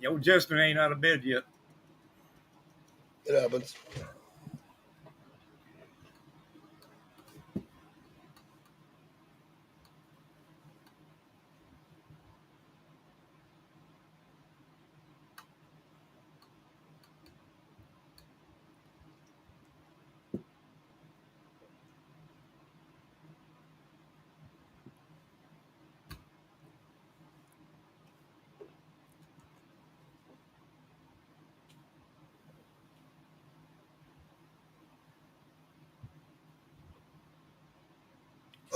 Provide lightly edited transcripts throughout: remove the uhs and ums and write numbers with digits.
Yo, Justin ain't out of bed yet. It happens.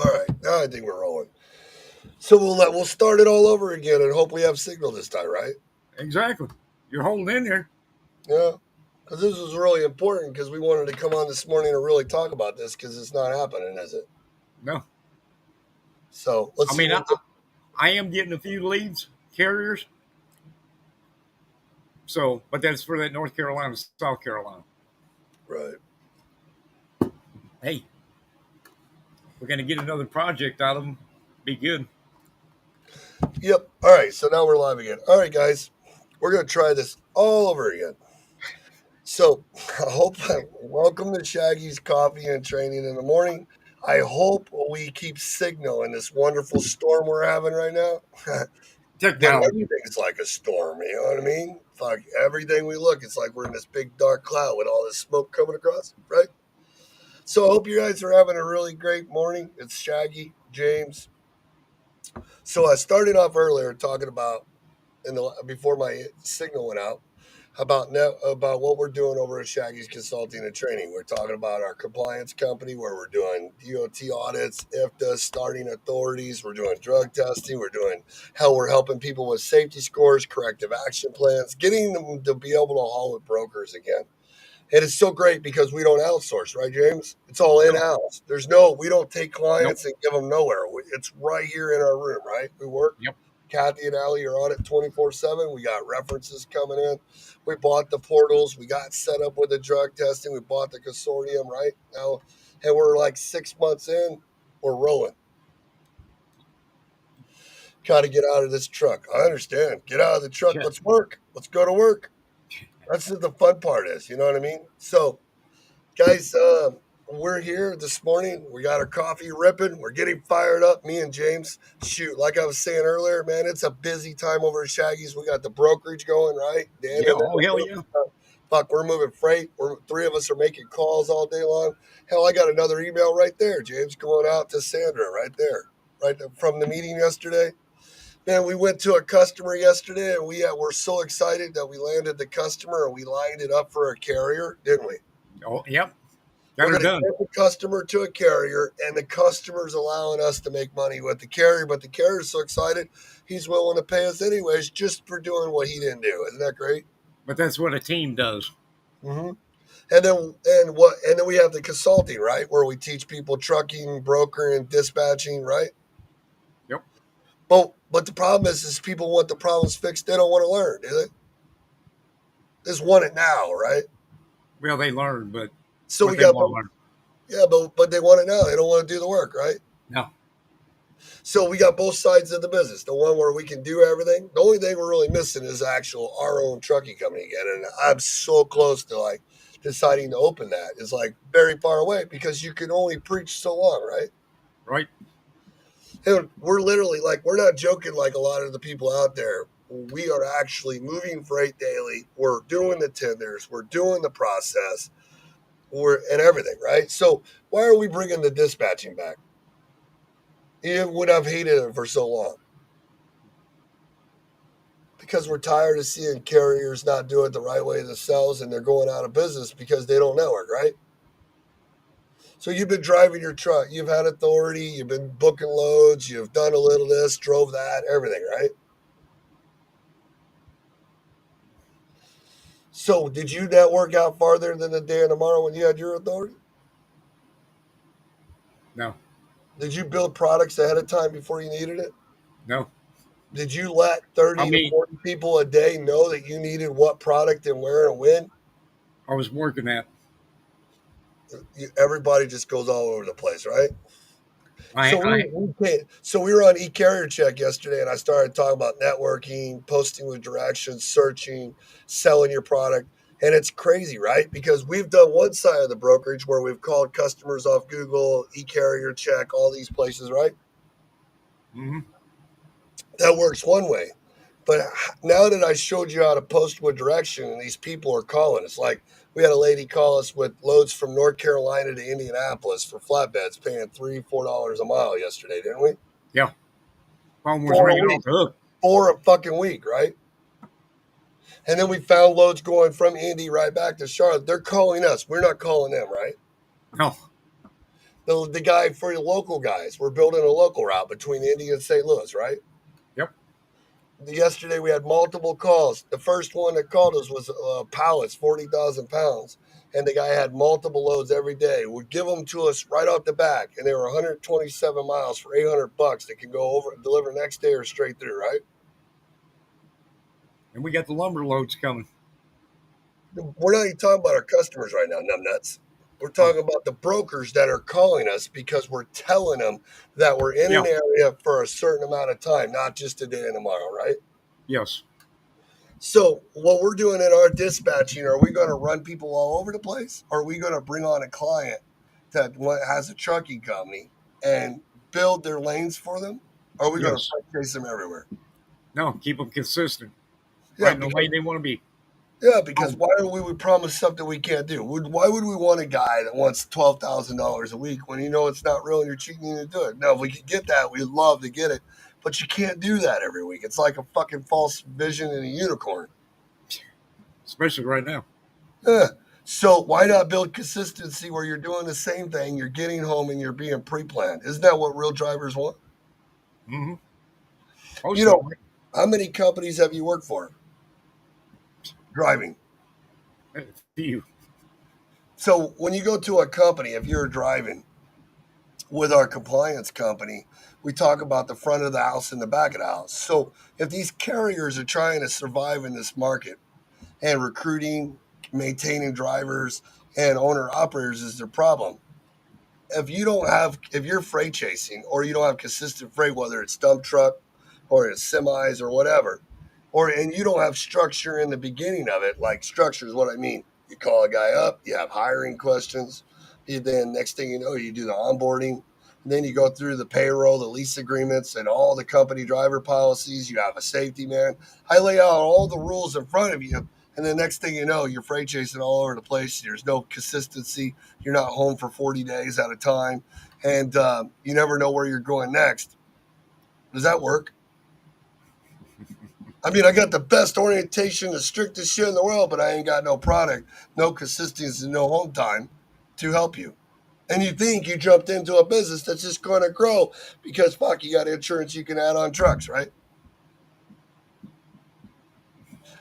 All right, now I think we're rolling. So we'll start it all over again and hope we have signal this time, right? Exactly. You're holding in there. Yeah, because this was really important because we wanted to come on this morning and really talk about this because it's not happening, is it? No. So let's I see mean, I, what. I am getting a few leads, carriers. So, but that's for that North Carolina, South Carolina. Right. Hey, we're going to get another project out of them. Be good. Yep. All right. So now we're live again. All right, guys, we're gonna try this all over again. So I hope welcome to Shaggy's Coffee and Training in the Morning. I hope we keep signal in this wonderful storm we're having right now. But Technology. everything's like a storm, you know what I mean? Fuck everything we look, it's like we're in this big dark cloud with all this smoke coming across, right? So I hope you guys are having a really great morning. It's Shaggy, James. So I started off earlier talking about before my signal went out about what we're doing over at Shaggy's Consulting and Training. We're talking about our compliance company where we're doing DOT audits, IFTA, starting authorities. We're doing drug testing. We're doing how we're helping people with safety scores, corrective action plans, getting them to be able to haul with brokers again. And it's so great because we don't outsource, right, James? It's all in No, house. We don't take nope. clients and give them nowhere. It's right here in our room, right? We work. Yep. Kathy and Allie are on it 24/7. We got references coming in. We bought the portals. We got set up with the drug testing. We bought the consortium, right? Now, and we're like 6 months in, we're rolling. Got to get out of this truck. I understand. Get out of the truck. Yeah. Let's work. Let's go to work. That's what the fun part is. You know what I mean? So, guys, we're here this morning. We got our coffee ripping. We're getting fired up. Me and James. Shoot, like I was saying earlier, man, it's a busy time over at Shaggy's. We got the brokerage going, right? Dan Yeah. and Oh, hell I, yeah. fuck, we're moving freight. We're three of us are making calls all day long. Hell, I got another email right there, James, going out to Sandra right there, from the meeting yesterday. Man, we went to a customer yesterday, and we're so excited that we landed the customer and we lined it up for a carrier, didn't we? Oh, yep. Got We're her going to done. get the customer to a carrier, and the customer's allowing us to make money with the carrier. But the carrier's so excited, he's willing to pay us anyways just for doing what he didn't do. Isn't that great? But that's what a team does. Mm-hmm. And then we have the consulting, right, where we teach people trucking, brokering, dispatching, right? Yep. But the problem is people want the problems fixed. They don't want to learn, do they? They just want it now, right? Well, they learn, but So what we they got, want to learn. yeah, but they want it now. They don't want to do the work, right? No. So we got both sides of the business. The one where we can do everything. The only thing we're really missing is actual our own trucking company again. And I'm so close to like deciding to open that. It's like very far away because you can only preach so long, right? Right. And we're literally like we're not joking like a lot of the people out there. We are actually moving freight daily. We're doing the tenders. We're doing the process. And everything, right? So why are we bringing the dispatching back? You would have hated it for so long. Because we're tired of seeing carriers not do it the right way themselves and they're going out of business because they don't network, right? So you've been driving your truck, you've had authority, you've been booking loads, you've done a little this, drove that, everything, right? So did you network out farther than the day and tomorrow when you had your authority? No. Did you build products ahead of time before you needed it? No. Did you let I 30 to mean, 40 people a day know that you needed what product and where and when? I was working that. Everybody just goes all over the place, right? I, So I, we were on e-carrier check yesterday, and I started talking about networking, posting with directions, searching, selling your product, and it's crazy, right? Because we've done one side of the brokerage where we've called customers off Google, e-carrier check, all these places, right? mhm. That works one way. But now that I showed you how to post with direction, and these people are calling, it's like we had a lady call us with loads from North Carolina to Indianapolis for flatbeds, paying $3, $4 a mile yesterday, didn't we? Yeah, phone was For a ringing week, off the hook. for a fucking week, right? And then we found loads going from Indy right back to Charlotte. They're calling us. We're not calling them, right? No, The guy for the local guys, we're building a local route between Indy and St. Louis, right? yep. Yesterday we had multiple calls. The first one that called us was pallets, 40,000 pounds. And the guy had multiple loads every day. Would give them to us right off the back. And they were 127 miles for $800 that can go over, deliver next day or straight through, right? And we got the lumber loads coming. We're not even talking about our customers right now, numbnuts. We're Oh, talking about the brokers that are calling us because we're telling them that we're in yeah, an area for a certain amount of time, not just today and tomorrow, right? yes. So, what we're doing in our dispatching, are we going to run people all over the place? Or are we going to bring on a client that has a trucking company and build their lanes for them? Or are we going to Yes. chase them everywhere? No, keep them consistent. Yeah, Right in the because lane they want to be. Oh, why would we promise something we can't do? Why would we want a guy that wants $12,000 a week when you know it's not real and you're cheating to do it? Now, if we could get that, we'd love to get it, but you can't do that every week. It's like a fucking false vision and a unicorn. especially right now. Eh. So why not build consistency where you're doing the same thing, you're getting home and you're being pre-planned? Isn't that what real drivers want? Hmm. You Most of know, them. how many companies have you worked for driving? A few. So when you go to a company, if you're driving with our compliance company, we talk about the front of the house and the back of the house. So if these carriers are trying to survive in this market and recruiting, maintaining drivers and owner operators is their problem, if you're freight chasing or you don't have consistent freight, whether it's dump truck or it's semis or whatever, and you don't have structure in the beginning of it, like structure is what I mean. You call a guy up, you have hiring questions, then next thing you know, you do the onboarding, and then you go through the payroll, the lease agreements, and all the company driver policies. You have a safety man. I lay out all the rules in front of you, and the next thing you know, you're freight chasing all over the place. There's no consistency. You're not home for 40 days at a time, and you never know where you're going next. Does that work? I mean, I got the best orientation, the strictest shit in the world, but I ain't got no product, no consistency, no home time to help you. And you think you jumped into a business that's just going to grow because fuck, you got insurance you can add on trucks, right?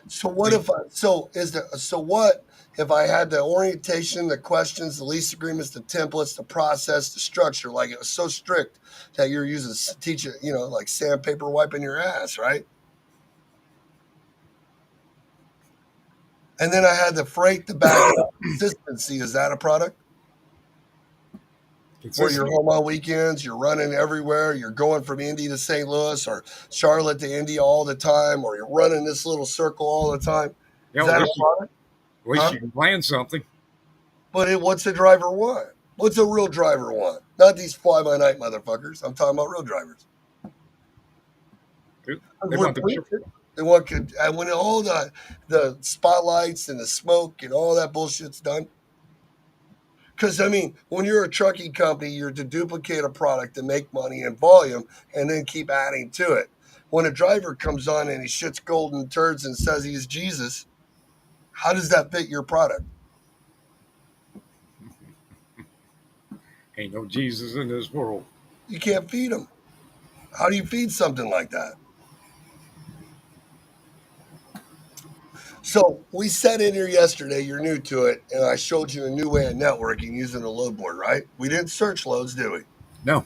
So what Hey, if I, so is the so what if I had the orientation, the questions, the lease agreements, the templates, the process, the structure, like it was so strict that you're using teach it, like sandpaper wiping your ass, right? And then I had the freight to back it up. Consistency, is that a product? Where you're consistent. home on weekends, you're running everywhere, you're going from Indy to St. Louis or Charlotte to Indy all the time, or you're running this little circle all the time. Yeah, Is at that a least product? Huh? you can plan something. But what's a driver want? What's a real driver want? Not these fly by night motherfuckers. I'm talking about real drivers. They We're want the tr- preaching. They want and when all the spotlights and the smoke and all that bullshit's done. Because I mean, when you're a trucking company, you're to duplicate a product to make money in volume and then keep adding to it. When a driver comes on and he shits golden turds and says he's Jesus, how does that fit your product? ain't no Jesus in this world. You can't feed him. How do you feed something like that? So we sat in here yesterday. You're new to it, and I showed you a new way of networking using a load board. Right? We didn't search loads, did we? No,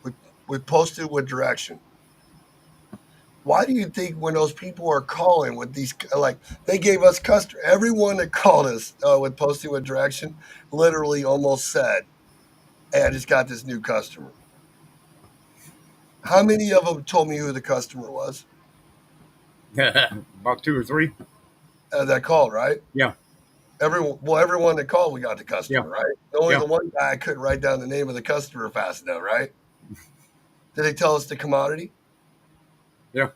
We, we posted with direction. Why do you think when those people are calling with these, like they gave us customer, everyone that called us with posting with direction, literally almost said, "Hey, I just got this new customer." How many of them told me who the customer was About two or three. that called? Right. Yeah, Everyone that called, we got the yeah, customer. Right. Only yeah, the one guy I couldn't write down the name of the customer fast enough. Right. Did they tell us the commodity? yeah,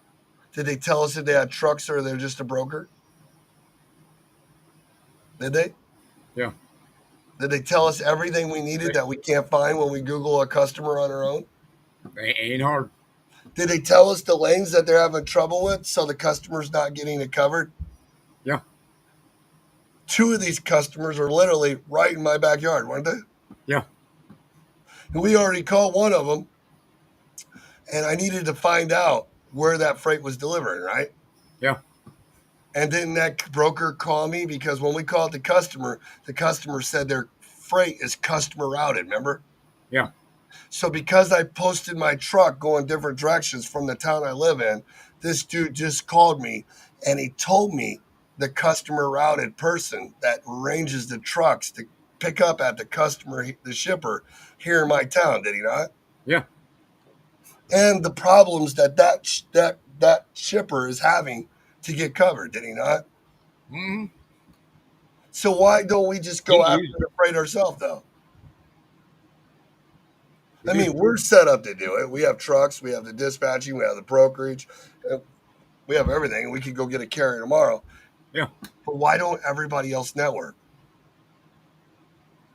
Did they tell us if they had trucks or they're just a broker? Did they? yeah. Did they tell us everything we needed that we can't find when we Google a customer on our own? Ain't hard. Did they tell us the lanes that they're having trouble with so the customer's not getting it covered? Yeah, Two of these customers are literally right in my backyard, weren't they? yeah, And we already called one of them, and I needed to find out where that freight was delivering, right? yeah, And didn't that broker call me? Because when we called the customer said their freight is customer routed, remember? yeah, So because I posted my truck going different directions from the town I live in, this dude just called me and he told me the customer routed person that arranges the trucks to pick up at the customer, the shipper here in my town. Did he not? yeah. And the problems that shipper is having to get covered. Did he not? Mm-hmm. So why don't we just go after You, the freight ourselves, though? we I do. mean, we're set up to do it. We have trucks, we have the dispatching, we have the brokerage, we have everything. We could go get a carrier tomorrow. Yeah, But why don't everybody else network?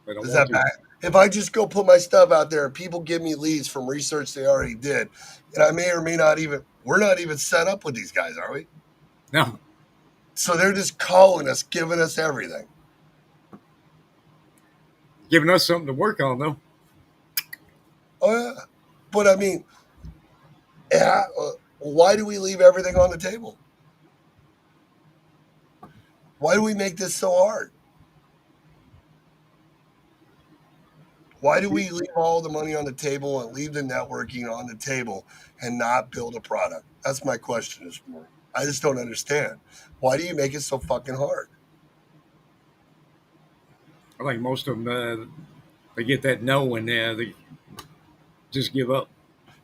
they don't Is want that to. bad? If I just go put my stuff out there and people give me leads from research they already did, and I may or may not even, we're not even set up with these guys, are we? No, So they're just calling us, giving us everything. giving us something to work on though. Oh, yeah. But I mean, yeah, why do we leave everything on the table? Why do we make this so hard? Why do we leave all the money on the table and leave the networking on the table and not build a product? That's my question this morning. I just don't understand. Why do you make it so fucking hard? I think most of them they get that no and they just give up.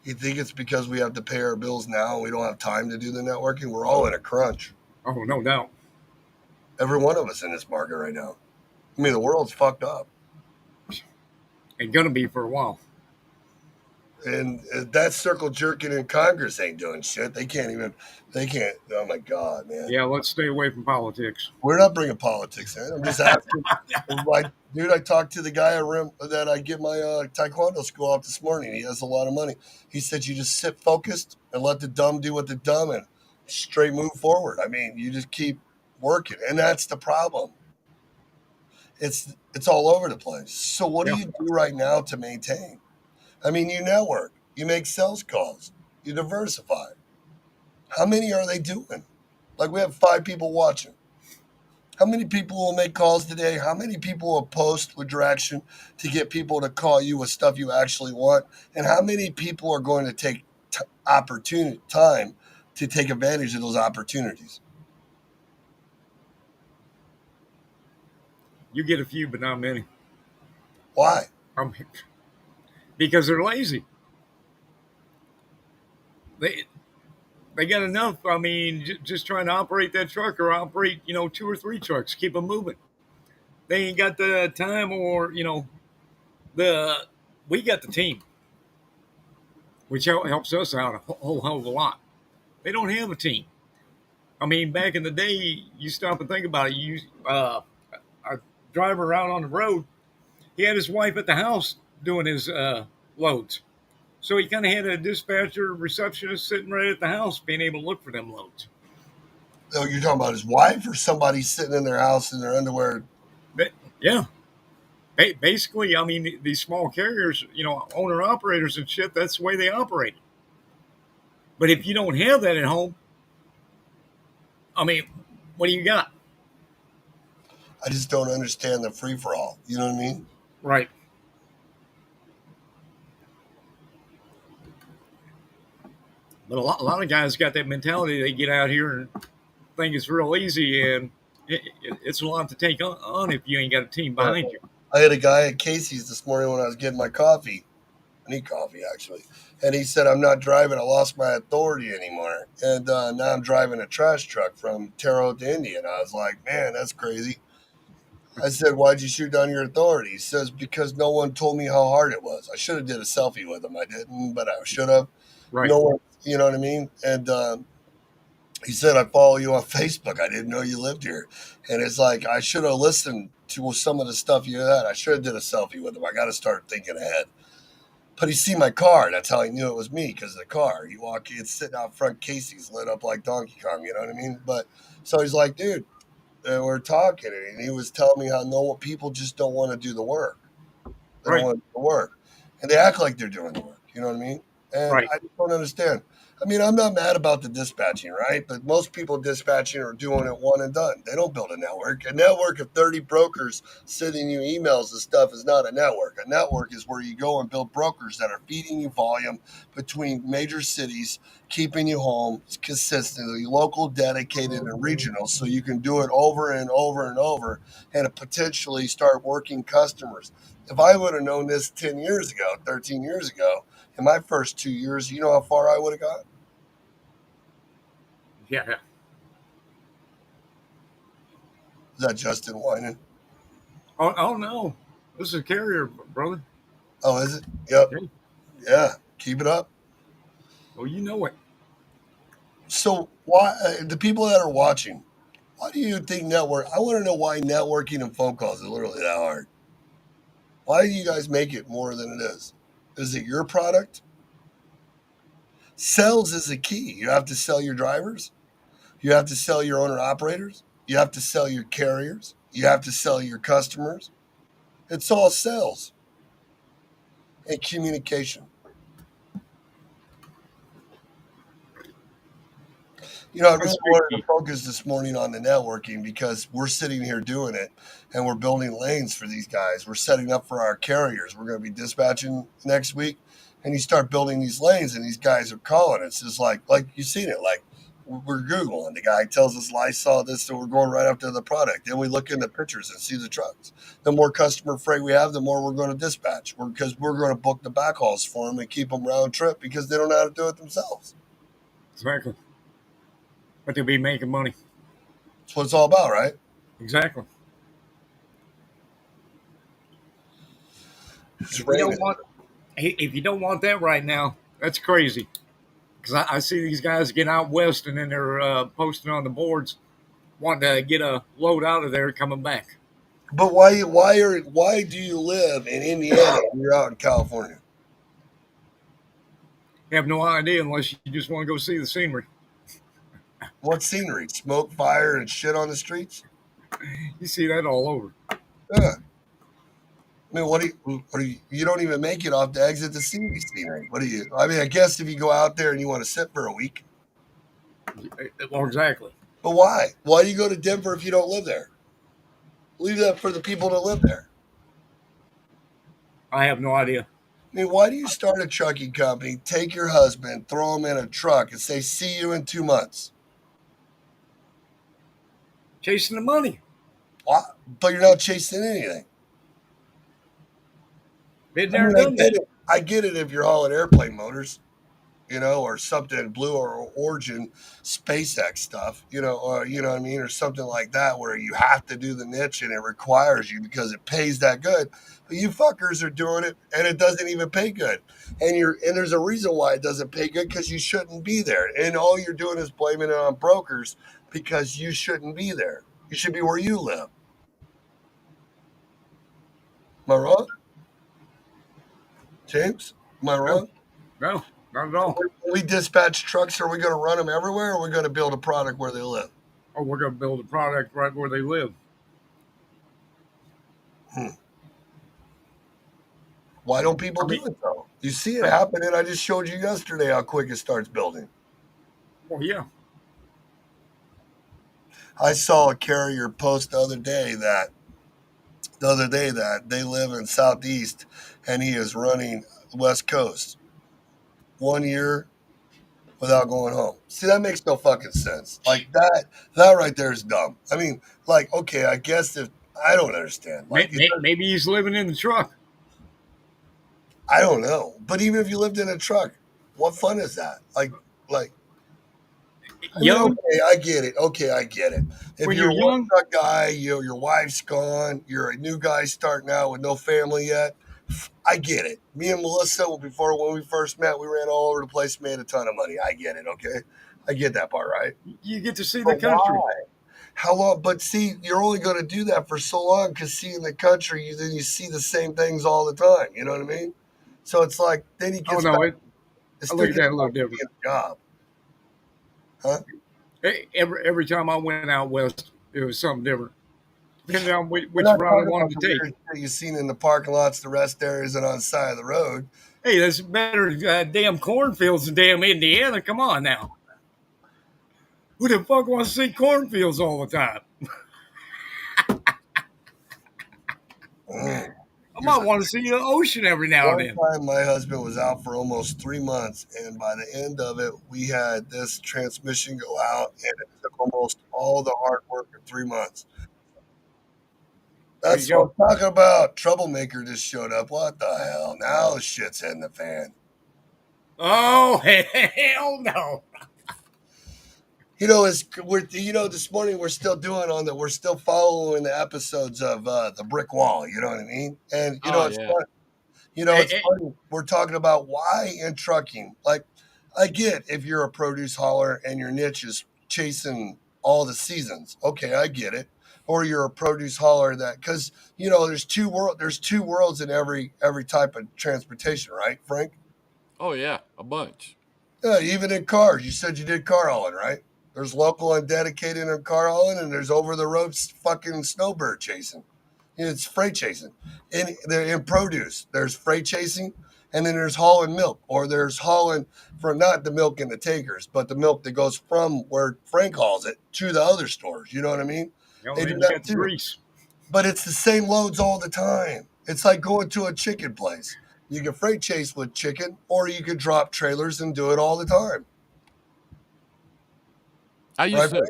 You think it's because we have to pay our bills now and we don't have time to do the networking? We're all in a crunch. Oh, no doubt. Every one of us in this market right now. I mean, the world's fucked up. Ain't gonna be for a while. And that circle jerking in Congress ain't doing shit. They can't. Oh my God, man. Yeah, let's stay away from politics. We're not bringing politics in. I'm just asking. Dude, I talked to the guy that I get my taekwondo school off this morning. He has a lot of money. He said you just sit focused and let the dumb do what the dumb and straight move forward. I mean, you just keep working, and that's the problem. It's all over the place. So what do Yeah, you do right now to maintain? I mean, you network, you make sales calls, you diversify. How many are they doing? Like we have 5 people watching. How many people will make calls today? How many people will post with direction to get people to call you with stuff you actually want? And how many people are going to take opportunity time to take advantage of those opportunities? you get a few, but not many. Why? Um, because they're lazy. They they got enough. I mean, just trying to operate that truck or operate, two or three trucks, keep them moving. They ain't got the time or the we got the team, which helps us out a whole hell of a lot. They don't have a team. I mean, back in the day, you stop and think about it. A driver out on the road, he had his wife at the house doing his loads. So he kind of had a dispatcher receptionist sitting right at the house, being able to look for them loads. Oh, you're talking about his wife or somebody sitting in their house in their underwear? But yeah, basically, I mean, these small carriers, owner operators and shit, that's the way they operate. But if you don't have that at home, I mean, what do you got? I just don't understand the free for all. You know what I mean? Right. But a lot of guys got that mentality. They get out here and think it's real easy, and it's a lot to take on if you ain't got a team Uh, behind you. I had a guy at Casey's this morning when I was getting my coffee. I need coffee actually. And he said, I'm not driving. I lost my authority anymore. And now I'm driving a trash truck from Terre Haute to India. And I was like, man, that's crazy. I said, why'd you shoot down your authority? He says, because no one told me how hard it was. I should have did a selfie with him. I didn't, but I should have. Right. No one, you know what I mean? And he said, I follow you on Facebook. I didn't know you lived here. And it's like, I should have listened to some of the stuff you had. I should have did a selfie with him. I got to start thinking ahead. But he see my car. That's how he knew it was me because of the car. You walk, it's sitting out front, Casey's lit up like Donkey Kong. You know what I mean? But so he's like, dude, we're talking, and he was telling me how no people just don't want to do the work. They don't Right. want to do the work, and they act like they're doing the work. You know what I mean? And Right. I just don't understand. I mean, I'm not mad about the dispatching, right? But most people dispatching are doing it one and done. They don't build a network. A network of 30 brokers sending you emails and stuff is not a network. A network is where you go and build brokers that are feeding you volume between major cities, keeping you home consistently, local, dedicated, and regional, so you can do it over and over and over and potentially start working customers. If I would have known this 10 years ago, 13 years ago, in my first 2 years, you know how far I would have got? Yeah. Yeah. Is that Justin whining? Oh, oh no. This is a carrier, brother. Oh, is it? Yep. Yeah. Yeah. Keep it up. Well, you know it. So, why the people that are watching? Why do you think network? I want to know why networking and phone calls is literally that hard. Why do you guys make it more than it is? Is it your product? Sales is the key. You have to sell your drivers. You have to sell your owner operators. You have to sell your carriers. You have to sell your customers. It's all sales and communication. You know, I really That's big wanted to key. focus this morning on the networking because we're sitting here doing it and we're building lanes for these guys. We're setting up for our carriers. We're going to be dispatching next week. And you start building these lanes and these guys are calling. It's just like you've seen it. Like we're Googling. The guy tells us, I saw this, so we're going right up to the product. Then we look in the pictures and see the trucks. The more customer freight we have, the more we're going to dispatch because we're going to book the backhauls for them and keep them round trip because they don't know how to do it themselves. Exactly. But they'll be making money. That's what it's all about, right? Exactly. It's If you don't raining. want, if you don't want that right now, that's crazy. Because I see these guys get out west and then they're posting on the boards, wanting to get a load out of there, coming back. But why do you live in Indiana and you're out in California? You have no idea unless you just want to go see the scenery. What scenery? Smoke, fire, and shit on the streets? You see that all over. Yeah. I mean, you don't even make it off the exit to see these scenery. What do you? I mean, I guess if you go out there and you want to sit for a week, Well, exactly. but why? Why do you go to Denver if you don't live there? Leave that for the people that live there. I have no idea. I mean, why do you start a trucking company, take your husband, throw him in a truck, and say, "See you in 2 months"? Chasing the money. Why? But you're not chasing anything. Been I there mean, and done that. I get it if you're hauling airplane motors, or something Blue or Origin SpaceX stuff, or you know what I mean, or something like that where you have to do the niche and it requires you because it pays that good. But you fuckers are doing it and it doesn't even pay good. And there's a reason why it doesn't pay good because you shouldn't be there. And all you're doing is blaming it on brokers because you shouldn't be there. You should be where you live. Am I wrong? James? Am I No, wrong? no, not at all. When we dispatch trucks, are we going to run them everywhere or are we going to build a product where they live? Or we're going to build a product right where they live. Hmm. Why don't people I do mean, it though? You see it I, happening. I just showed you yesterday how quick it starts building. well, yeah. I saw a carrier post the other day that they live in Southeast and he is running West Coast 1 year without going home. See, that makes no fucking sense. Like that right there is dumb. I mean, like, okay, I guess if I don't understand. Like, Maybe he's living in the truck. I don't know. But even if you lived in a truck, what fun is that? Like I mean, Young, okay, I get it. Okay, I get it. If when you're you're a one young, truck guy, your wife's gone, you're a new guy starting out with no family yet. I get it. Me and Melissa, before when we first met, we ran all over the place, made a ton of money. I get it. Okay, I get that part, right? you get to see the But country. why? How long? But see, you're only going to do that for so long because seeing the country, then you see the same things all the time. You know what I mean? So it's like then he Oh gets back. no, It I still look at gets that a little back to different. being a job, huh? Every time I went out west, it was something different, depending on We're which not route I talking wanted about the to take. weird shit you've seen in the parking lots, the rest areas, and on the side of the road. Hey, that's better damn cornfields in damn Indiana. Come on now. Who the fuck wants to see cornfields all the time? Mm. I Here's might a, want to see the ocean every now and one then. time my husband was out for almost 3 months, and by the end of it, we had this transmission go out, and it took almost all the hard work of 3 months. There you That's what go. I'm talking about. Troublemaker just showed up. What the hell? Now the shit's hitting the fan. Oh hell no! This morning we're still doing on the we're still following the episodes of the brick wall. You know what I mean? And Oh it's yeah. fun. Hey, It's hey, funny. We're talking about why in trucking. Like, I get if you're a produce hauler and your niche is chasing all the seasons. Okay, I get it. Or you're a produce hauler that because there's two worlds in every type of transportation, right, Frank? Oh yeah. A bunch. Yeah, even in cars. You said you did car hauling, right? There's local and dedicated in car hauling, and there's over the road fucking snowbird chasing. It's freight chasing. In produce, there's freight chasing, and then there's hauling milk, or there's hauling for not the milk in the tankers, but the milk that goes from where Frank hauls it to the other stores. You know what I mean? They do then you that got the too. grease. But it's the same loads all the time. It's like going to a chicken place. You can freight chase with chicken, or you could drop trailers and do it all the time. I Right, used to.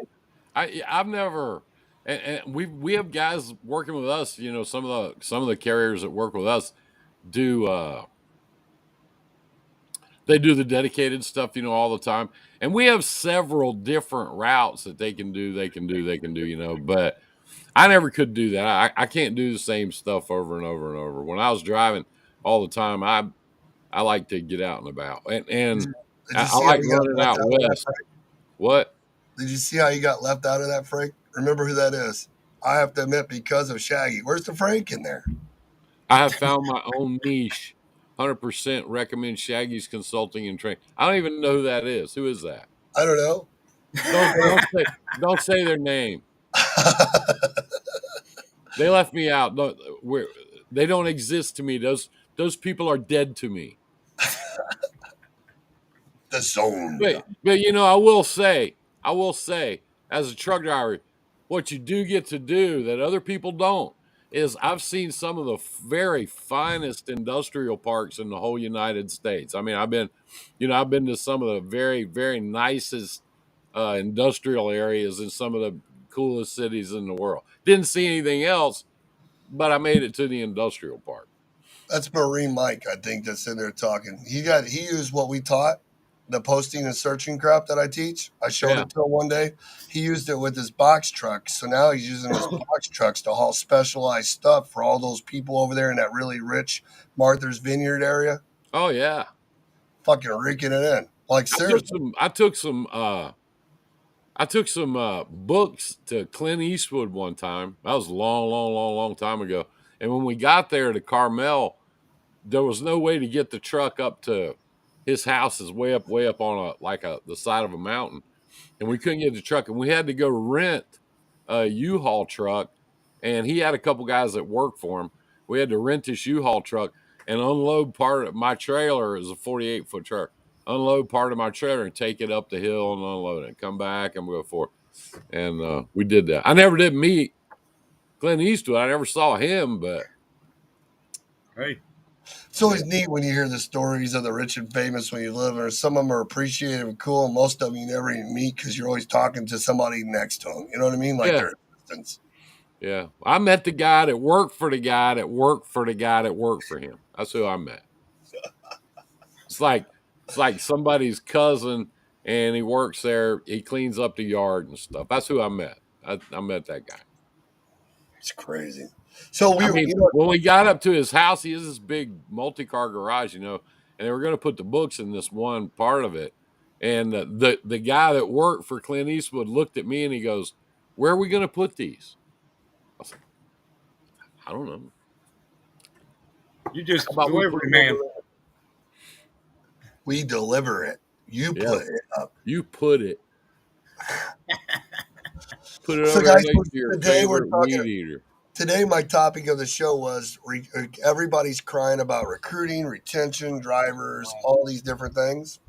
Frank? I've never. And we have guys working with us. Some of the carriers that work with us do. They do the dedicated stuff. All the time. And we have several different routes that they can do. They can do. They can do. But I never could do that. I can't do the same stuff over and over and over. When I was driving all the time, I like to get out and about, and Did I you I see how like you got running left out out of that, west. Frank? What? Did you see how you got left out of that, Frank? Remember who that is? I have to admit, because of Shaggy. Where's the Frank in there? I have found my own niche. 100% recommend Shaggy's Consulting and Training. I don't even know who that is. Who is that? I don't know. Don't say their name. They left me out. They don't exist to me. Those people are dead to me. The zone. But I will say, as a truck driver, what you do get to do that other people don't is I've seen some of the very finest industrial parks in the whole United States. I mean, I've been to some of the very, very nicest industrial areas in some of the coolest cities in the world. Didn't see anything else, but I made it to the industrial park. That's Marine Mike, I think, that's in there talking. He used what we taught, the posting and searching crap that I teach. I showed Yeah. it to him one day. He used it with his box trucks. So now he's using his box trucks to haul specialized stuff for all those people over there in that really rich Martha's Vineyard area. Oh yeah. Fucking raking it in. Like I took seriously. some. I took some. I took some books to Clint Eastwood one time. That was a long, long, long, long time ago. And when we got there to Carmel, there was no way to get the truck up to his house is way up on the side of a mountain, and we couldn't get the truck, and we had to go rent a U-Haul truck. And he had a couple guys that worked for him. We had to rent this U-Haul truck and unload part of my trailer is a 48-foot truck. Unload part of my trailer and take it up the hill and unload it. Come back and go for it. And we did that. I never did meet Clint Eastwood. I never saw him, but Hey, It's always neat when you hear the stories of the rich and famous when you live there. Some of them are appreciative and cool, and most of them you never even meet because you're always talking to somebody next to them. You know what I mean? Like yeah, their assistants. yeah. I met the guy that worked for the guy that worked for the guy that worked for him. That's who I met. It's like it's like somebody's cousin, and he works there. He cleans up the yard and stuff. That's who I met. I met that guy. It's crazy. So we, I mean, you know, when we got up to his house, he has this big multi-car garage, and they were going to put the books in this one part of it. And the guy that worked for Clint Eastwood looked at me and he goes, "Where are we going to put these?" I was like, "I don't know. You How just about we put delivery them over man. there?" we deliver it. You Yeah, put it up. you put it So over there guys, next to your today we're favorite talking. weed eater. Today, my topic of the show was everybody's crying about recruiting, retention, drivers, all these different things.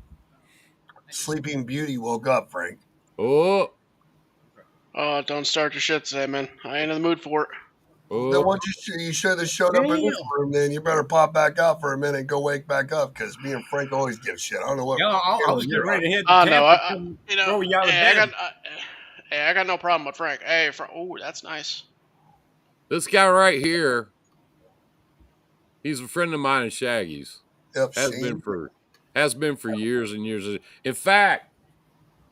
Sleeping Beauty woke up, Frank. Oh, Oh, don't start your shit today, man. I ain't in the mood for it. Then oh, once you should have showed up in this Damn. room, then you better pop back out for a minute and go wake back up because me and Frank always give shit. I don't know what Yeah, I channel was getting you're on. ready to hit the Oh no, tap and come you know, throw you out of hey, bed. I got no problem with Frank. Hey, oh, that's nice. this guy right here, he's a friend of mine and Shaggy's. Yep, Has been Shane. for years and years. In fact,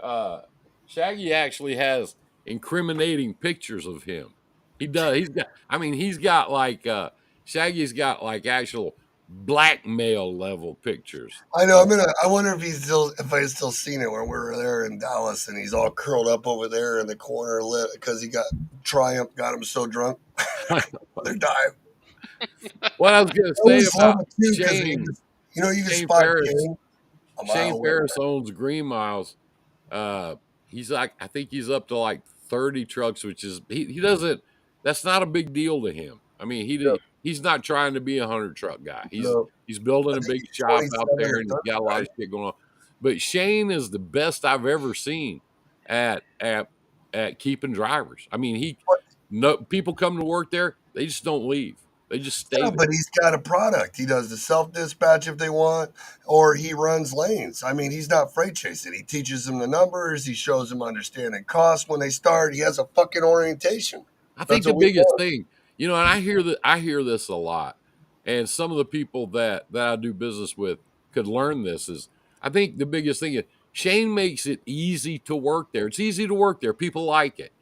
uh, Shaggy actually has incriminating pictures of him. He does. He's got. I mean, he's got like Shaggy's got like actual blackmail level pictures. I know. I wonder if if I still seen it when we were there in Dallas, and he's all curled up over there in the corner, lit because he got Triumph got him so drunk. They're dying. What I was going to I say always love about it too because Shane, you can Shane spot Ferris, Shane a mile Shane away. Ferris owns Green Miles. Uh, he's like, I think he's up to like 30 trucks, which is he doesn't. That's not a big deal to him. I mean, Yep. he's not trying to be a 100 truck guy. No, He's I building a think big he's shop out 27 there, or and he's 30, got a lot right? of shit going on. But Shane is the best I've ever seen at at at keeping drivers. I mean, he But, no people come to work there, they just don't leave. They just stay yeah, there. but he's got a product. He does the self dispatch if they want, or he runs lanes. I mean, he's not freight chasing. He teaches them the numbers. He shows them understanding costs when they start. He has a fucking orientation. I think That's the what we biggest want. thing, and I hear this a lot, and some of the people that I do business with could learn this is I think the biggest thing is Shane makes it easy to work there. It's easy to work there. People like it,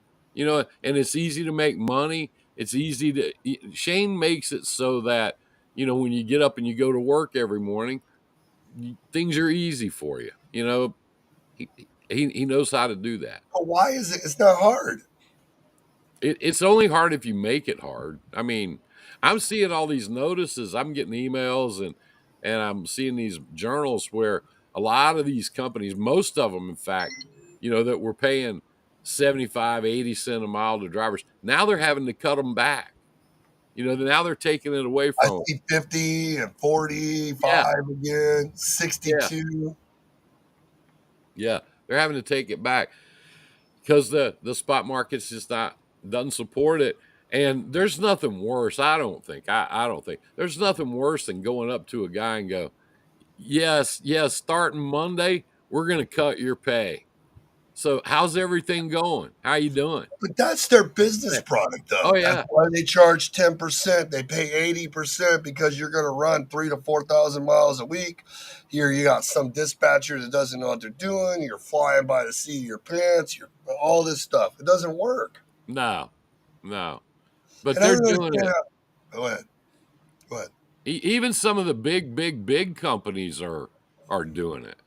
and it's easy to make money. It's easy to Shane makes it so that when you get up and you go to work every morning, things are easy for you. He knows how to do that. But why is it? It's not hard. It's only hard if you make it hard. I mean, I'm seeing all these notices. I'm getting emails and I'm seeing these journals where a lot of these companies, most of them, in fact, that were paying 75, 80 cents a mile to drivers. Now they're having to cut them back. Now they're taking it away I from them. see 50 and Yeah, 45 again, yeah, 62. yeah. They're having to take it back because the spot market's just not doesn't support it. And there's nothing worse, I don't think. I don't think there's nothing worse than going up to a guy and go, yes, yes, starting Monday, we're gonna cut your pay. So how's everything going? How you doing? But that's their business product, Oh though. That's yeah. why they charge 10%. They pay 80% because you're going to run 3 to 4,000 miles a week. Here, you got some dispatcher that doesn't know what they're doing. You're flying by the seat of your pants. You're all this stuff. It doesn't work. No, no. But And I they're don't doing understand it. how. Go ahead. Go ahead. Even some of the big companies are doing it.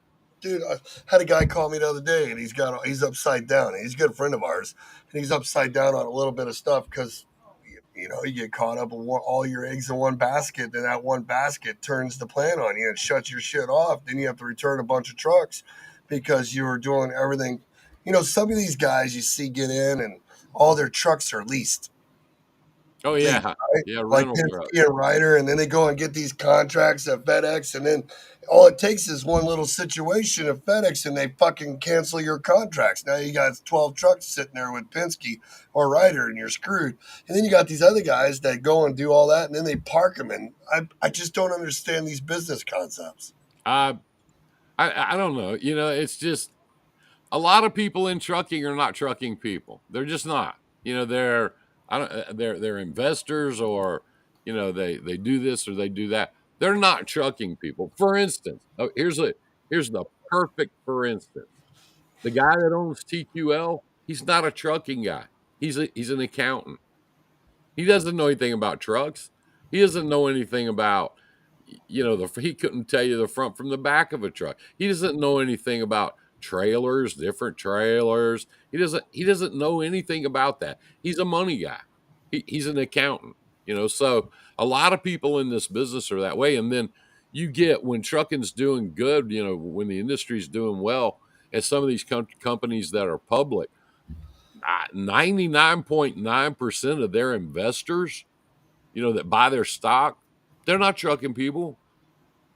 Dude, I had a guy call me the other day, and he's upside down. He's a good friend of ours, and he's upside down on a little bit of stuff because you get caught up with all your eggs in one basket, and that one basket turns the plant on you and shuts your shit off. Then you have to return a bunch of trucks because you were doing everything. Some of these guys you see get in, and all their trucks are leased. Oh Leased, yeah. right? Yeah, Like rental truck. Penske and Ryder, and then they go and get these contracts at FedEx, and then all it takes is one little situation at FedEx, and they fucking cancel your contracts. Now you got 12 trucks sitting there with Penske or Ryder, and you're screwed. And then you got these other guys that go and do all that, and then they park them. And I just don't understand these business concepts. I I don't know. It's just a lot of people in trucking are not trucking people. They're just not. They're I don't they're investors or they do this or they do that. They're not trucking people. For instance, here's the perfect for instance. The guy that owns TQL, he's not a trucking guy. He's an accountant. He doesn't know anything about trucks. He doesn't know anything about, he couldn't tell you the front from the back of a truck. He doesn't know anything about trailers, different trailers. He doesn't know anything about that. He's a money guy. He's an accountant, so a lot of people in this business are that way. And then you get when trucking's doing good, when the industry's doing well, and some of these companies that are public, 99.9% of their investors, that buy their stock, they're not trucking people.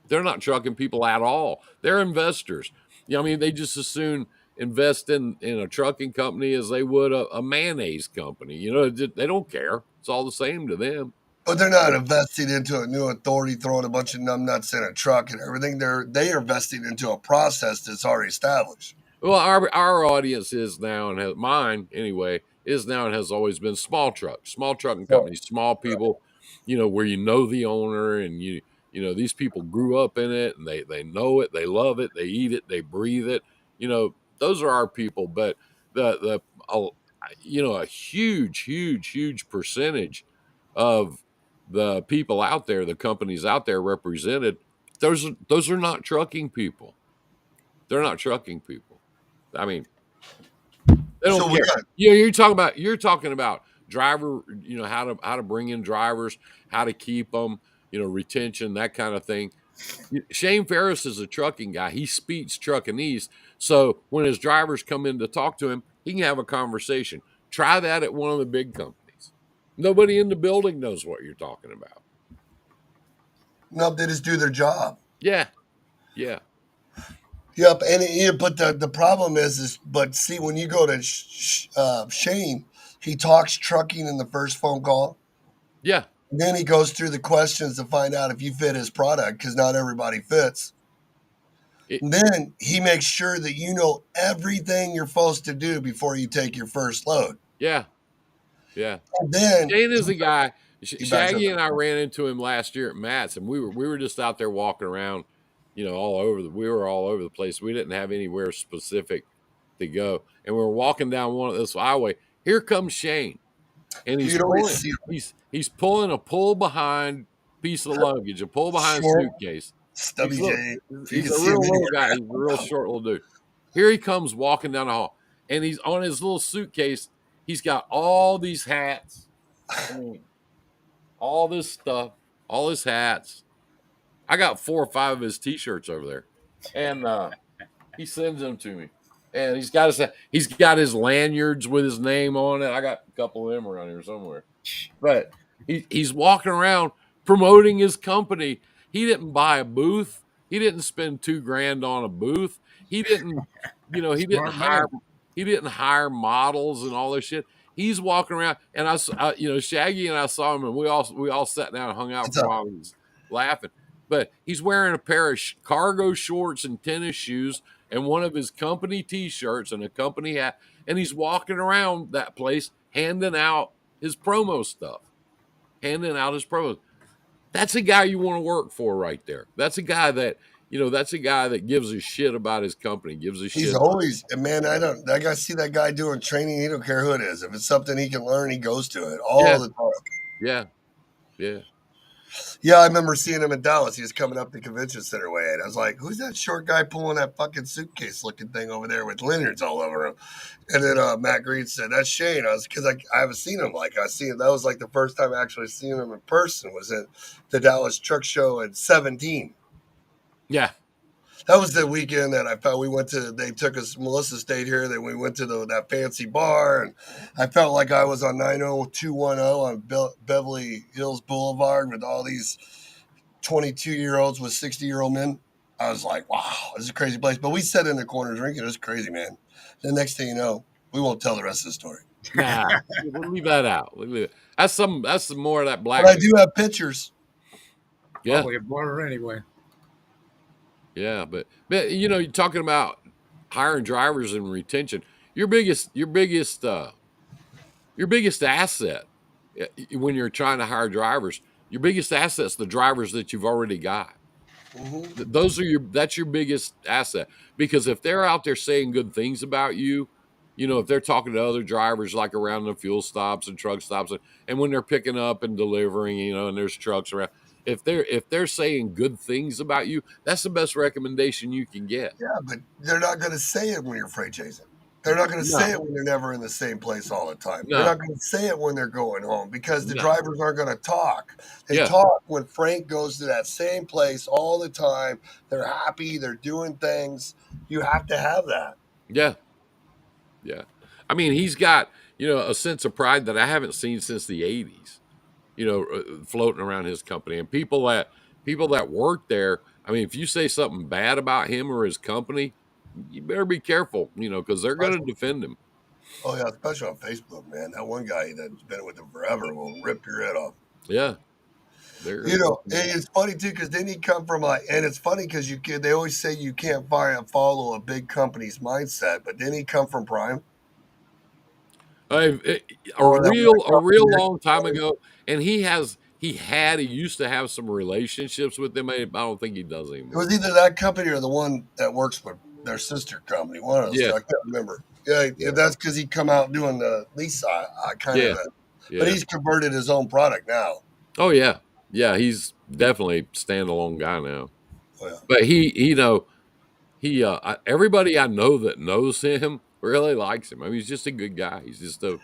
They're not trucking people at all. They're investors. I mean, they just as soon invest in a trucking company as they would a mayonnaise company. They don't care. It's all the same to them. But they're not investing into a new authority, throwing a bunch of numbnuts in a truck and everything. They are investing into a process that's already established. Well, our audience is now, and mine anyway, is now and has always been small trucking So, companies, small people, where the owner, and these people grew up in it, and they know it, they love it, they eat it, they breathe it. Those are our people. But the a huge percentage of the people out there, the companies out there represented, those are not trucking people. They're not trucking people. I mean, they so don't we care. got You're talking about driver, how to bring in drivers, how to keep them, retention, that kind of thing. Shane Ferris is a trucking guy. He speaks truckinese. So when his drivers come in to talk to him, he can have a conversation. Try that at one of the big companies. Nobody in the building knows what you're talking about. no, they just do their job. Yeah. Yeah. Yep, and but the problem is, but see, when you go to Shane, he talks trucking in the first phone call. Yeah. Then he goes through the questions to find out if you fit his product because not everybody fits. It, And then he makes sure that you know everything you're supposed to do before you take your first load. yeah. Yeah. And then Shane is a guy. he backs up. Shaggy and I ran into him last year at Matt's, and we were just out there walking around, all over we were all over the place. We didn't have anywhere specific to go, and we were walking down one of this highway. Here comes Shane, and You can always see him. he's pulling a pull behind piece of luggage, a pull behind Short, suitcase. stubby J. If you He's can a see him real in here. little guy. He's a real short little dude. Here he comes walking down the hall, and he's on his little suitcase. He's got all these hats. I mean, all this stuff, all his hats. I got 4 or 5 of his T-shirts over there, and he sends them to me. And he's got his lanyards with his name on it. I got a couple of them around here somewhere. But he's walking around promoting his company. He didn't buy a booth. He didn't spend $2,000 on a booth. He didn't, he didn't Smart hire man. he didn't hire models and all this shit. He's walking around, and Shaggy and I saw him, and we all sat down and hung out It's for a up. while. And was laughing, but he's wearing a pair of cargo shorts and tennis shoes, and one of his company T-shirts and a company hat, and he's walking around that place handing out his promo stuff, handing out his promos. That's a guy you want to work for right there. That's a guy that gives a shit about his company, gives a He's shit. always, man. I got to see that guy doing training. He don't care who it is. If it's something he can learn, he goes to it all Yeah, the time. yeah, yeah. Yeah, I remember seeing him in Dallas. He was coming up the convention center way, and I was like, "Who's that short guy pulling that fucking suitcase looking thing over there with lanyards all over him?" And then Matt Green said, "That's Shane." I was because I haven't seen him. Like I see him. That was like the first time I actually seen him in person. Was at the Dallas Truck Show at 17. Yeah. That was the weekend that I felt we went to. They took us. Melissa stayed here. Then we went to that fancy bar, and I felt like I was on 90210 on Beverly Hills Boulevard with all these 22-year-olds with 60-year-old men. I was like, wow, this is a crazy place. But we sat in the corner drinking. It was crazy, man. The next thing you know, we won't tell the rest of the story. Nah, we'll leave that out. We'll leave it. That's some more of that black. But I do have pictures. Yeah, Probably a blur anyway. yeah, but you're talking about hiring drivers and retention. Your biggest asset when you're trying to hire drivers, Your biggest asset's the drivers that you've already got. Hmm. Those are that's your biggest asset, because if they're out there saying good things about you, if they're talking to other drivers like around the fuel stops and truck stops, and when they're picking up and delivering, and there's trucks around, if they're saying good things about you, that's the best recommendation you can get. Yeah, but they're not going to say it when you're freight chasing. They're not going to say No, it when they're never in the same place all the time. They're not no, going to say it when they're going home because the no. drivers aren't going to talk. They Yeah, talk when Frank goes to that same place all the time. They're happy. They're doing things. You have to have that. yeah, yeah. I mean, he's got, a sense of pride that I haven't seen since the 80s. Floating around his company, and people that work there. I mean, if you say something bad about him or his company, you better be careful, because they're going to Especially, defend him. oh yeah, especially on Facebook, man. That one guy that's been with them forever will rip your head off. Yeah, they're You know, definitely. and it's funny too because didn't he come from and it's funny because you can. They always say you can't follow a big company's mindset, but didn't he come from Prime I, a or that real one a real company? long time ago, and he used to have some relationships with them. I don't think he does It was anymore. either that company or the one that works with their sister company. One of those two. Yeah, I can't remember. Yeah, yeah, yeah, that's because he come out doing the lease kind of yeah, the. But yeah. he's converted his own product now. Oh yeah, yeah. He's definitely standalone guy now. Oh yeah. But everybody I know that knows him really likes him. I mean, he's just a good guy. He's just if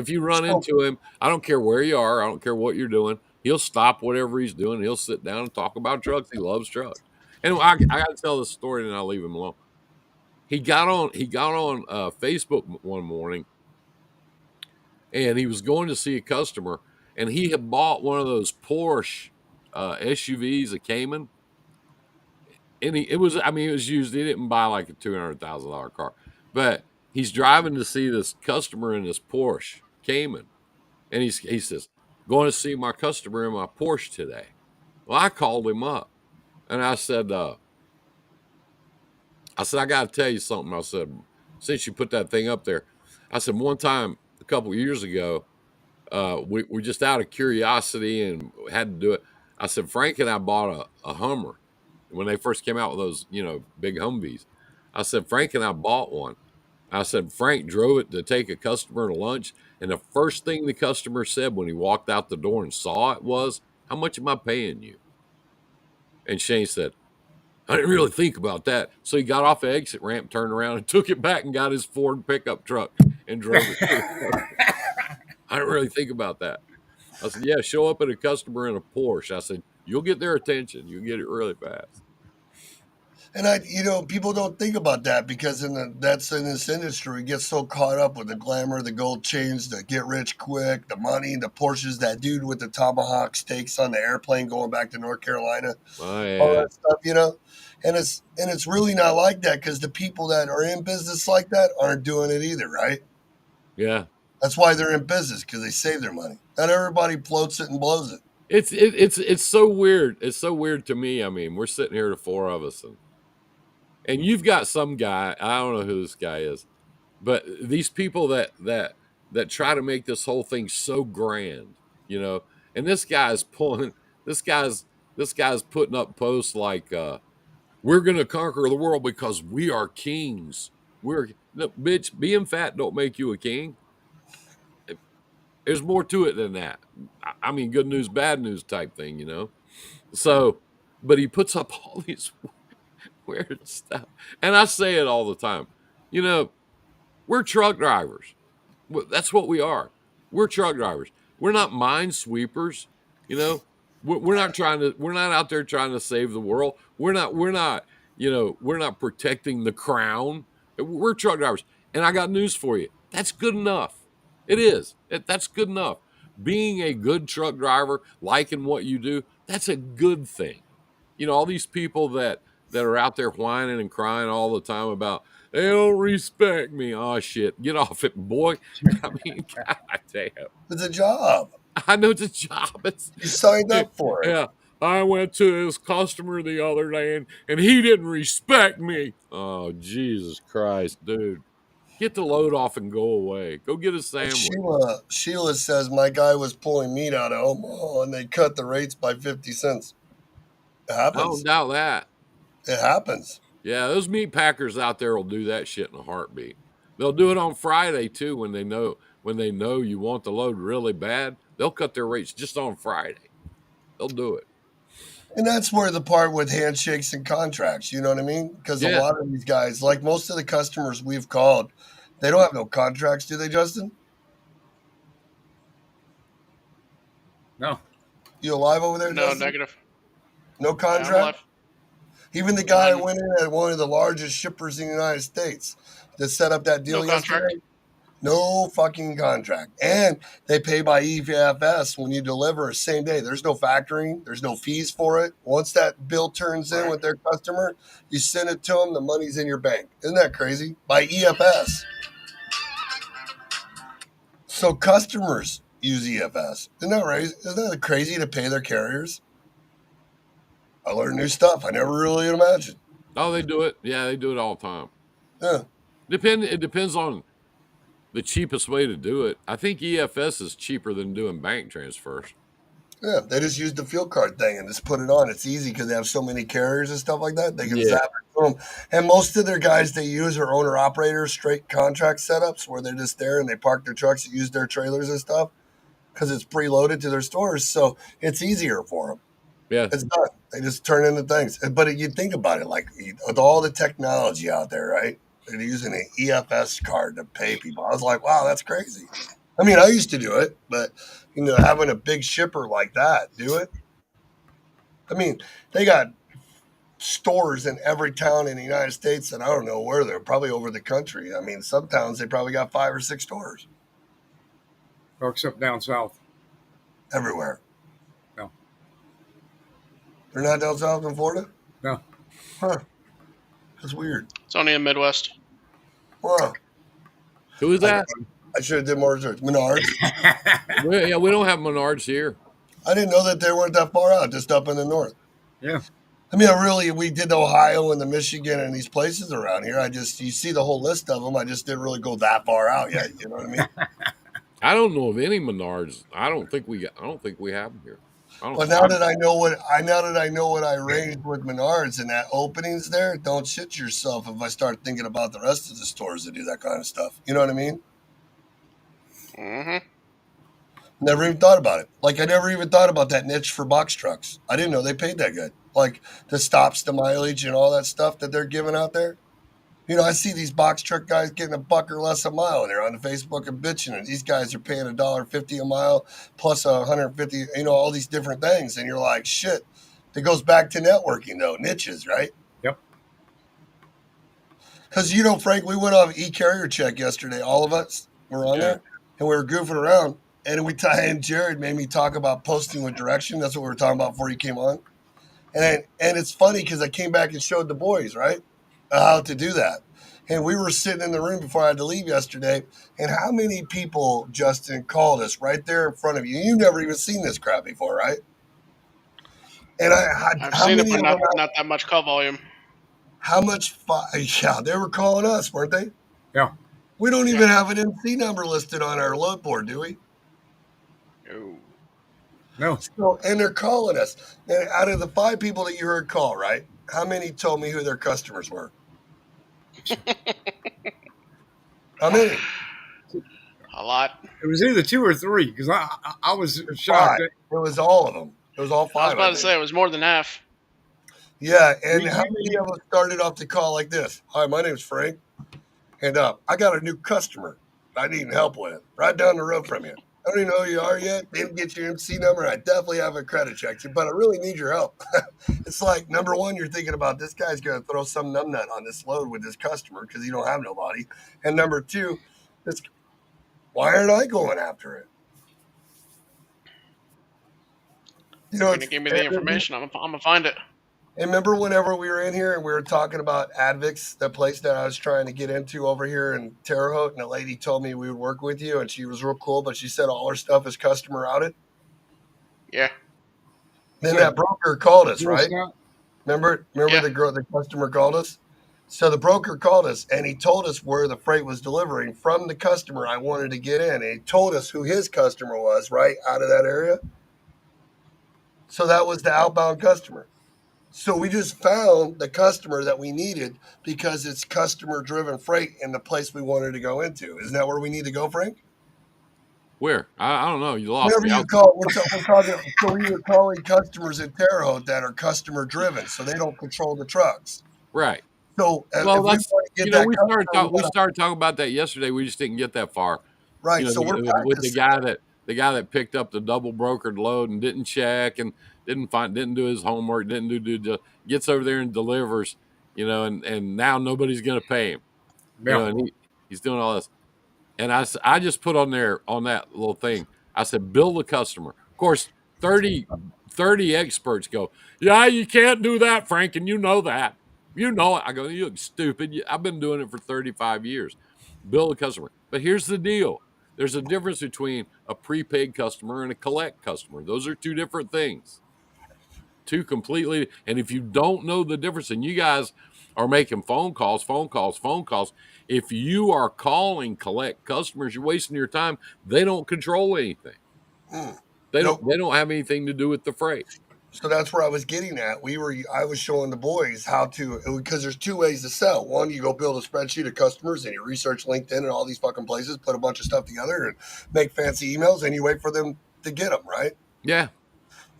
you run So into him, I don't care where you are, I don't care what you're doing, he'll stop whatever he's doing. He'll sit down and talk about trucks. He loves trucks. And I got to tell this story, and I'll leave him alone. He got on Facebook one morning, and he was going to see a customer, and he had bought one of those Porsche SUVs, a Cayman, and it was used. He didn't buy like a $200,000 car, but he's driving to see this customer in this Porsche Cayman, and he says, "Going to see my customer in my Porsche today." Well, I called him up, and I said, "I got to tell you something." I said, "Since you put that thing up there," I said, "One time a couple years ago, we just out of curiosity and had to do it." I said, "Frank and I bought a Hummer when they first came out with those, big Humvees." I said, "Frank and I bought one." I said, "Frank drove it to take a customer to lunch, and the first thing the customer said when he walked out the door and saw it was, 'How much am I paying you?'" And Shane said, "I didn't really think about that." So he got off the exit ramp, turned around, and took it back and got his Ford pickup truck and drove it to the customer. "I didn't really think about that." I said, "Yeah, show up at a customer in a Porsche." I said, "You'll get their attention. You'll get it really fast." and people don't think about that because that's in this industry. We get so caught up with the glamour, the gold chains, the get rich quick, the money, the Porsches. That dude with the tomahawk steaks on the airplane going back to North Carolina, Oh all yeah, that stuff. And it's really not like that because the people that are in business like that aren't doing it either, right? yeah. That's why they're in business because they save their money. Not everybody floats it and blows it. It's so weird. It's so weird to me. I mean, we're sitting here, the four of us, and you've got some guy. I don't know who this guy is, but these people that try to make this whole thing so grand, and this guy's pulling. This guy's this guy's putting up posts like, "We're gonna conquer the world because we are kings." No, bitch. Being fat don't make you a king. There's more to it than that. I mean, good news, bad news type thing. So, but he puts up all these weird stuff, and I say it all the time. You know, we're truck drivers. That's what we are. We're truck drivers. We're not minesweepers. You know, we're not trying to. We're not out there trying to save the world. We're not. We're not. We're not protecting the crown. We're truck drivers. And I got news for you. That's good enough. It is. That's good enough. Being a good truck driver, liking what you do, that's a good thing. All these people that are out there whining and crying all the time about they don't respect me. Oh shit, get off it, boy. I mean, god damn. It's a job. I know it's a job. It's You signed up for it. yeah. I went to his customer the other day, and he didn't respect me. Oh Jesus Christ, dude. Get the load off and go away. Go get a And sandwich. Sheila says my guy was pulling meat out of Omaha and they cut the rates by 50 cents. It I don't happens. doubt that. It happens. Yeah, those meat packers out there will do that shit in a heartbeat. They'll do it on Friday too when they know you want the load really bad. They'll cut their rates just on Friday. They'll do it. And that's where the part with handshakes and contracts, you know what I mean? Because a Yeah. lot of these guys, like most of the customers we've called, they don't have no contracts, do they, Justin? No. You alive over there, No, Justin? negative. No Yeah, I'm contract? alive. Even the guy None. went in at one of the largest shippers in the United States that set up that No deal contract. yesterday. No fucking contract. And they pay by EFS when you deliver same day. There's no factoring, there's no fees for it. Once that bill turns in Right. with their customer, you send it to them, the money's in your bank. Isn't that crazy? By EFS. So customers use EFS. Isn't that right? Isn't that crazy to pay their carriers? I learned new stuff I never really imagined. Oh, they do it. Yeah, they do it all the time. Yeah. It depends on the cheapest way to do it. I think EFS is cheaper than doing bank transfers. Yeah, they just use the fuel card thing and just put it on. It's easy because they have so many carriers and stuff like that. They can Yeah. zap it to them. And most of their guys they use are owner operators, straight contract setups where they're just there and they park their trucks and use their trailers and stuff because it's preloaded to their stores. So it's easier for them. Yeah. It's done. They just turn into things. But you think about it, like with all the technology out there, right? They're using an EFS card to pay people. I was like, wow, that's crazy. I mean, I used to do it, but having a big shipper like that do it. I mean, they got stores in every town in the United States, and I don't know where they're probably over the country. I mean, some towns they probably got 5 or 6 stores Except down south. everywhere. No. They're not down south in Florida? No. Huh. That's weird. It's only in Midwest. Wow. Who is that? I should have did more research. Menards. We don't have Menards here. I didn't know that they weren't that far out, just up in the north. Yeah. I mean, we did Ohio and the Michigan and these places around here. You see the whole list of them. I just didn't really go that far out yet. You know what I mean? I don't know of any Menards. I don't think we have them here. But now that I know what I arranged with Menards and that openings there, don't shit yourself if I start thinking about the rest of the stores that do that kind of stuff. You know what I mean? Mm-hmm. Never even thought about it. Like I never even thought about that niche for box trucks. I didn't know they paid that good. Like the stops, the mileage, and all that stuff that they're giving out there. I see these box truck guys getting $1 or less a mile, and they're on the Facebook and bitching, and these guys are paying $1.50 a mile plus 150. All these different things, and you're like, shit. It goes back to networking though, niches, right? Yep. Because Frank, we went off e-carrier check yesterday. All of us were on there, and we were goofing around. And Jared made me talk about posting with direction. That's what we were talking about before you came on. And it's funny because I came back and showed the boys, right, how to do that. And we were sitting in the room before I had to leave yesterday. And how many people, Justin, called us right there in front of you? You've never even seen this crap before, right? And I've how seen many it, but of them? not that much call volume. How much? Yeah, they were calling us, weren't they? Yeah. We don't even have an MC number listed on our load board, do we? No. No. So, and they're calling us. And out of the 5 people that you heard call, right? How many told me who their customers were? How many? A lot. It was either 2 or 3 because I was 5. shocked. It was all of them. It was all 5. I was about to think. say it was more than half. Yeah, and how many of us started off the call like this? Hi, my name's Frank. And I got a new customer I need help with right down the road from you. I don't even know who you are yet. Didn't get your MC number. I definitely haven't credit checked you, but I really need your help. It's like, number one, you're thinking about this guy's going to throw some numbnut on this load with this customer because you don't have nobody. And number two, why aren't I going after it? You're going to give me the information. I'm going to find it. And remember whenever we were in here and we were talking about Advix, the place that I was trying to get into over here in Terre Haute, and a lady told me we would work with you, and she was real cool, but she said all her stuff is customer routed. Yeah. Then that broker called us, right? Scott? Remember Yeah. the customer called us? So the broker called us and he told us where the freight was delivering from the customer I wanted to get in. And he told us who his customer was, right out of that area. So that was the outbound customer. So we just found the customer that we needed because it's customer driven freight in the place we wanted to go into. Isn't that where we need to go, Frank? Where? I don't know. You lost Whenever me you out there. call, we're talking. So we were calling customers in Terre Haute that are customer driven, so they don't control the trucks. Right. So Well, if we that's want to get you know, that customer, we started talking about that yesterday. We just didn't get that far. You right. know, So we're with practicing. the guy that picked up the double brokered load and didn't check and didn't do his homework, gets over there and delivers, you know, and now nobody's going to pay him, you Yeah. know, and he's doing all this. And I just put on there on that little thing. I said, bill the customer. Of course, 30 experts go, yeah, you can't do that, Frank, and you know that. You know it. I go, you look stupid. I've been doing it for 35 years. Bill the customer. But here's the deal. There's a difference between a prepaid customer and a collect customer. Those are two different things. Two completely. And if you don't know the difference, and you guys are making phone calls, if you are calling collect customers, you're wasting your time. They don't control anything. Mm, nope. They don't have anything to do with the freight. So that's where I was getting at. I was showing the boys how to, because there's two ways to sell. One, you go build a spreadsheet of customers and you research LinkedIn and all these fucking places, put a bunch of stuff together and make fancy emails and you wait for them to get them, right? Yeah.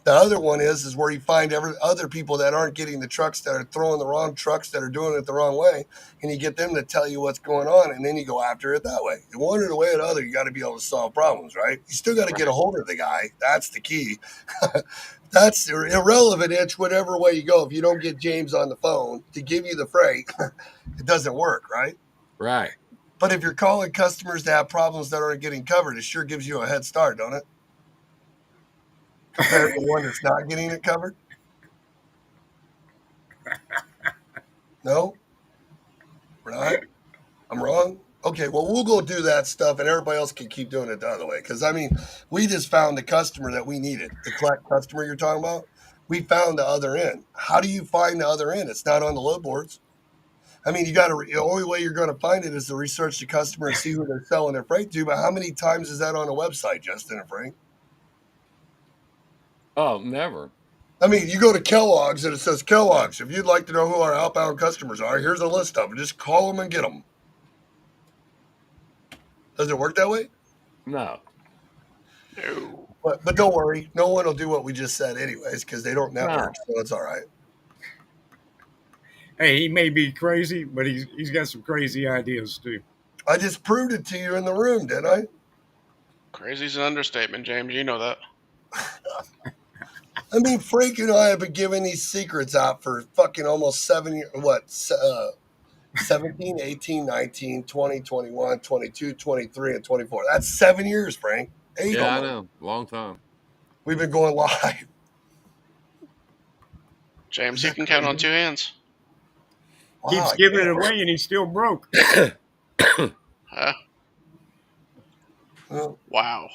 The other one is where you find every other people that aren't getting the trucks, that are throwing the wrong trucks, that are doing it the wrong way, and you get them to tell you what's going on, and then you go after it that way. In one or the way or the other, you got to be able to solve problems, right? You still got to get a Right. hold of the guy. That's the key. That's irrelevant. It's whatever way you go. If you don't get James on the phone to give you the freight, it doesn't work, right? Right. But if you're calling customers to have problems that aren't getting covered, it sure gives you a head start, don't it? Compared to one that's not getting it covered. No, we're not. I'm wrong. Okay, well, we'll go do that stuff, and everybody else can keep doing it the other way. Because I mean, we just found the customer that we needed, the collect customer you're talking about. We found the other end. How do you find the other end? It's not on the load boards. I mean, you got to. The only way you're going to find it is to research the customer and see who they're selling their freight to. But how many times is that on a website, Justin and Frank? Oh, never. I mean, you go to Kellogg's and it says Kellogg's. If you'd like to know who our outbound customers are, here's a list of them. Just call them and get them. Does it work that way? No. No. But don't worry, no one will do what we just said anyways because they don't No. network, so it's all right. Hey, he may be crazy, but he's got some crazy ideas too. I just proved it to you in the room, didn't I? Crazy's an understatement, James. You know that. I mean, Frank and I have been giving these secrets out for fucking almost 7 years. What? 17, 18, 19, 20, 21, 22, 23, and 24. That's 7 years, Frank. Eight Yeah, I almost. know. Long time. We've been going live. James, Is you that can count on crazy? 2 hands. Wow, Keeps I giving it can't. away, and he's still broke. Huh? Well, Wow.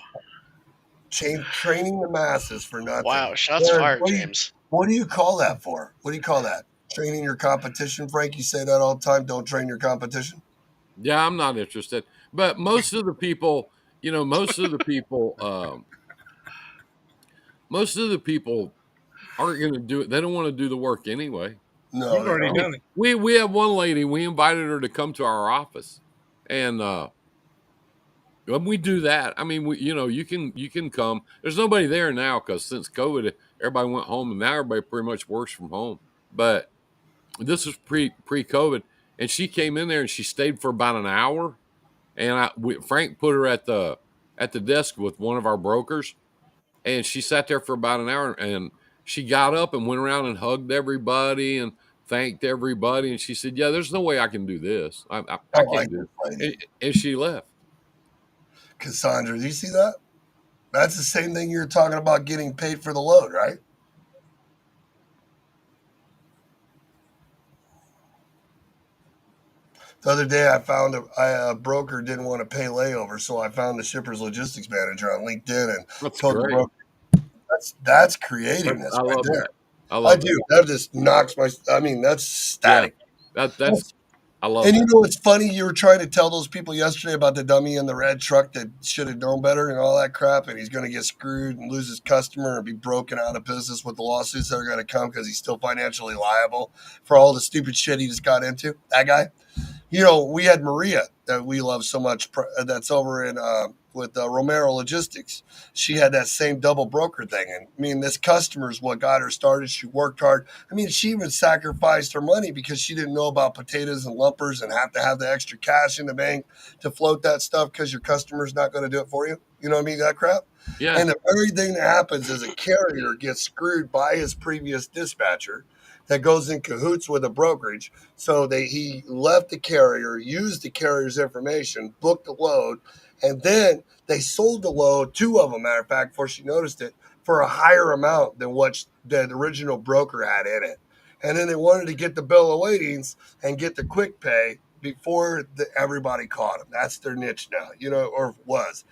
training the masses for nothing. Wow. Shots Aaron, fired, James. what do you call that for? What do you call that? Training your competition, Frank? You say that all the time. Don't train your competition. Yeah, I'm not interested. But most of the people, you know, most of the people aren't going to do it. They don't want to do the work anyway. No, You've they already I don't. mean, done it. we have one lady. We invited her to come to our office, and when we do that, I mean, you can come. There's nobody there now because since COVID, everybody went home, and now everybody pretty much works from home. But this was pre COVID, and she came in there and she stayed for about an hour, and Frank put her at the desk with one of our brokers, and she sat there for about an hour, and she got up and went around and hugged everybody and thanked everybody, and she said, "Yeah, there's no way I can do this. I Oh, I can't do can it," find it. and she left. Cassandra, do you see that? That's the same thing you're talking about getting paid for the load, right? The other day, I found a broker didn't want to pay layover, so I found the shipper's logistics manager on LinkedIn and That's told the great. broker, "That's creativeness I right love there." that. I I love that. do. That just knocks my. I mean, that's Yeah, static. that's That's I love And you that. know what's funny? You were trying to tell those people yesterday about the dummy in the red truck that should have known better and all that crap, and he's going to get screwed and lose his customer and be broken out of business with the lawsuits that are going to come because he's still financially liable for all the stupid shit he just got into. That guy. You know, we had Maria that we love so much. That's over in with Romero Logistics. She had that same double broker thing, and I mean, this customer is what got her started. She worked hard. I mean, she even sacrificed her money because she didn't know about potatoes and lumpers and have to have the extra cash in the bank to float that stuff because your customer's not going to do it for you. You know what I mean? That crap. Yeah. And the very thing that happens is a carrier gets screwed by his previous dispatcher that goes in cahoots with a brokerage. So he left the carrier, used the carrier's information, booked the load, and then they sold the load, two of them, matter of fact, before she noticed it, for a higher amount than what the original broker had in it. And then they wanted to get the bill of ladings and get the quick pay before everybody caught them. That's their niche now, you know, or was.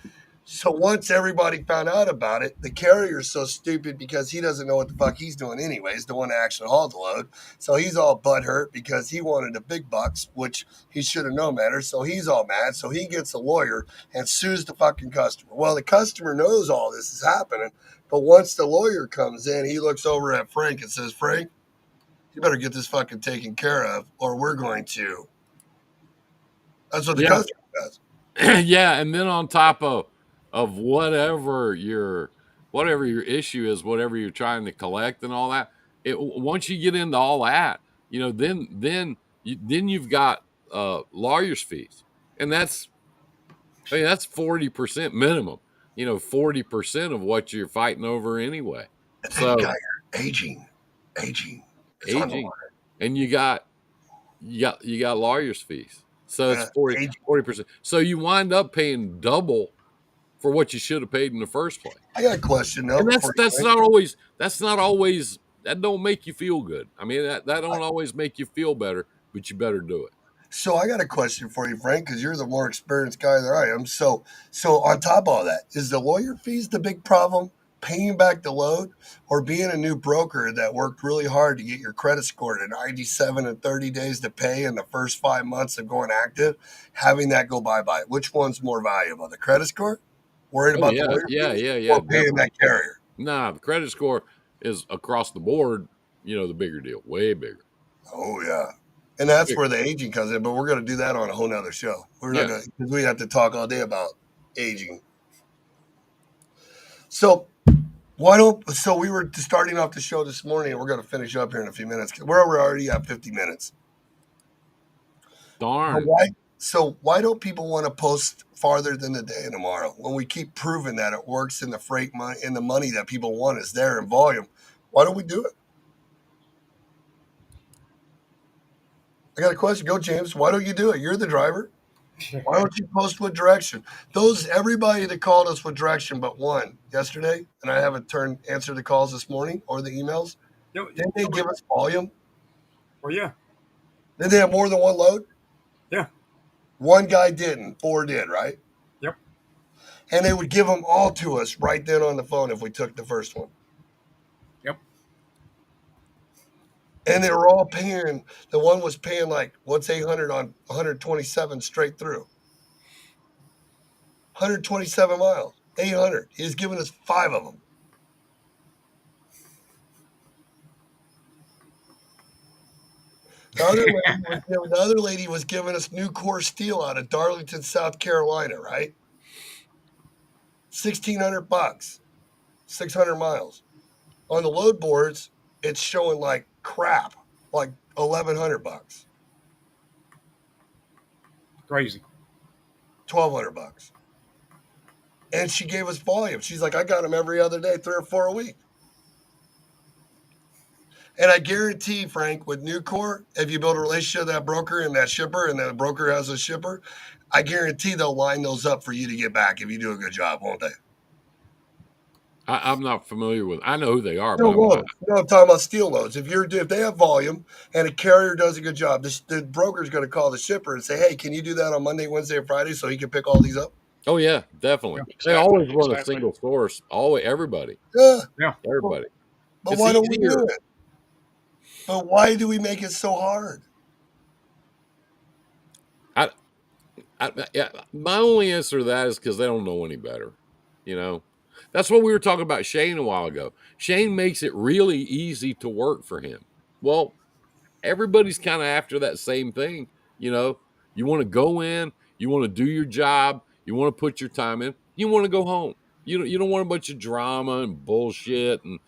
So once everybody found out about it, the carrier's so stupid because he doesn't know what the fuck he's doing anyways, the one that actually hauled the load. So he's all butthurt because he wanted the big bucks, which he should have known better. So he's all mad. So he gets a lawyer and sues the fucking customer. Well, the customer knows all this is happening, but once the lawyer comes in, he looks over at Frank and says, Frank, you better get this fucking taken care of or we're going to. That's what the Yeah. customer does. Yeah, and then on top of whatever your issue is, whatever you're trying to collect and all that, once you get into all that, then you've got lawyers fees, and that's 40% minimum. 40% of what you're fighting over anyway. And then you got So your aging. It's on the aging, line. and you got lawyers fees. So it's Yeah, 40 aging. 40%. So you wind up paying double for what you should have paid in the first place. I got a question though And that's for you, that's Frank. not always that don't make you feel good. I mean, that I- don't always make you feel better, but you better do it. So I got a question for you, Frank, because you're the more experienced guy than I am. So on top of all that, is the lawyer fees the big problem? Paying back the load, or being a new broker that worked really hard to get your credit score to 97 and 30 days to pay in the first 5 months of going active, having that go bye bye? Which one's more valuable? The credit score? Worried Oh about the yeah, lawyer yeah, fees yeah, yeah, or paying definitely. that carrier? Nah, the credit score is across the board, the bigger deal, way bigger. Oh yeah. And that's Bigger. where the aging comes in, but we're going to do that on a whole nother show. We're not Yeah. going to, because we have to talk all day about aging. So so we were starting off the show this morning and we're going to finish up here in a few minutes. We're already at 50 minutes. But Darn. why don't people want to post farther than the day and tomorrow when we keep proving that it works in the freight money and the money that people want is there in volume? Why don't we do it? I got a question. Go, James. Why don't you do it? You're the driver. Why don't you post with direction? Everybody that called us with direction but one yesterday, and I haven't answered the calls this morning or the emails. No, Didn't they no, give us volume? oh yeah, Did they have more than one load? yeah, One guy didn't. Four did, right? yep, And they would give them all to us right then on the phone if we took the first one. yep. And they were all paying. The one was paying like what's 800 on 127 straight through. 127 miles, 800. He's giving us five of them. The other lady was giving us new core steel out of Darlington, South Carolina, right? 1,600 bucks, 600 miles. On the load boards, it's showing like crap, like 1,100 bucks, Crazy. 1,200 bucks. And she gave us volume. She's like, I got them every other day, 3 or 4 a week. And I guarantee, Frank, with Nucor, if you build a relationship with that broker and that shipper, and the broker has a shipper, I guarantee they'll line those up for you to get back if you do a good job, won't they? I'm not familiar with. I know who they are, but Steel loads. No, I'm talking about steel loads. If they have volume and a carrier does a good job, the broker's going to call the shipper and say, "Hey, can you do that on Monday, Wednesday, or Friday so he can pick all these up?" oh yeah, definitely. Yeah, They Exactly. always run a Exactly. single source. Always, everybody, Yeah, yeah. but, everybody. but It's why don't we easier. do it? But why do we make it so hard? Yeah, my only answer to that is because they don't know any better. You know, that's what we were talking about Shane a while ago. Shane makes it really easy to work for him. Well, everybody's kind of after that same thing. You know, you want to go in, you want to do your job, you want to put your time in, you want to go home. You don't want a bunch of drama and bullshit and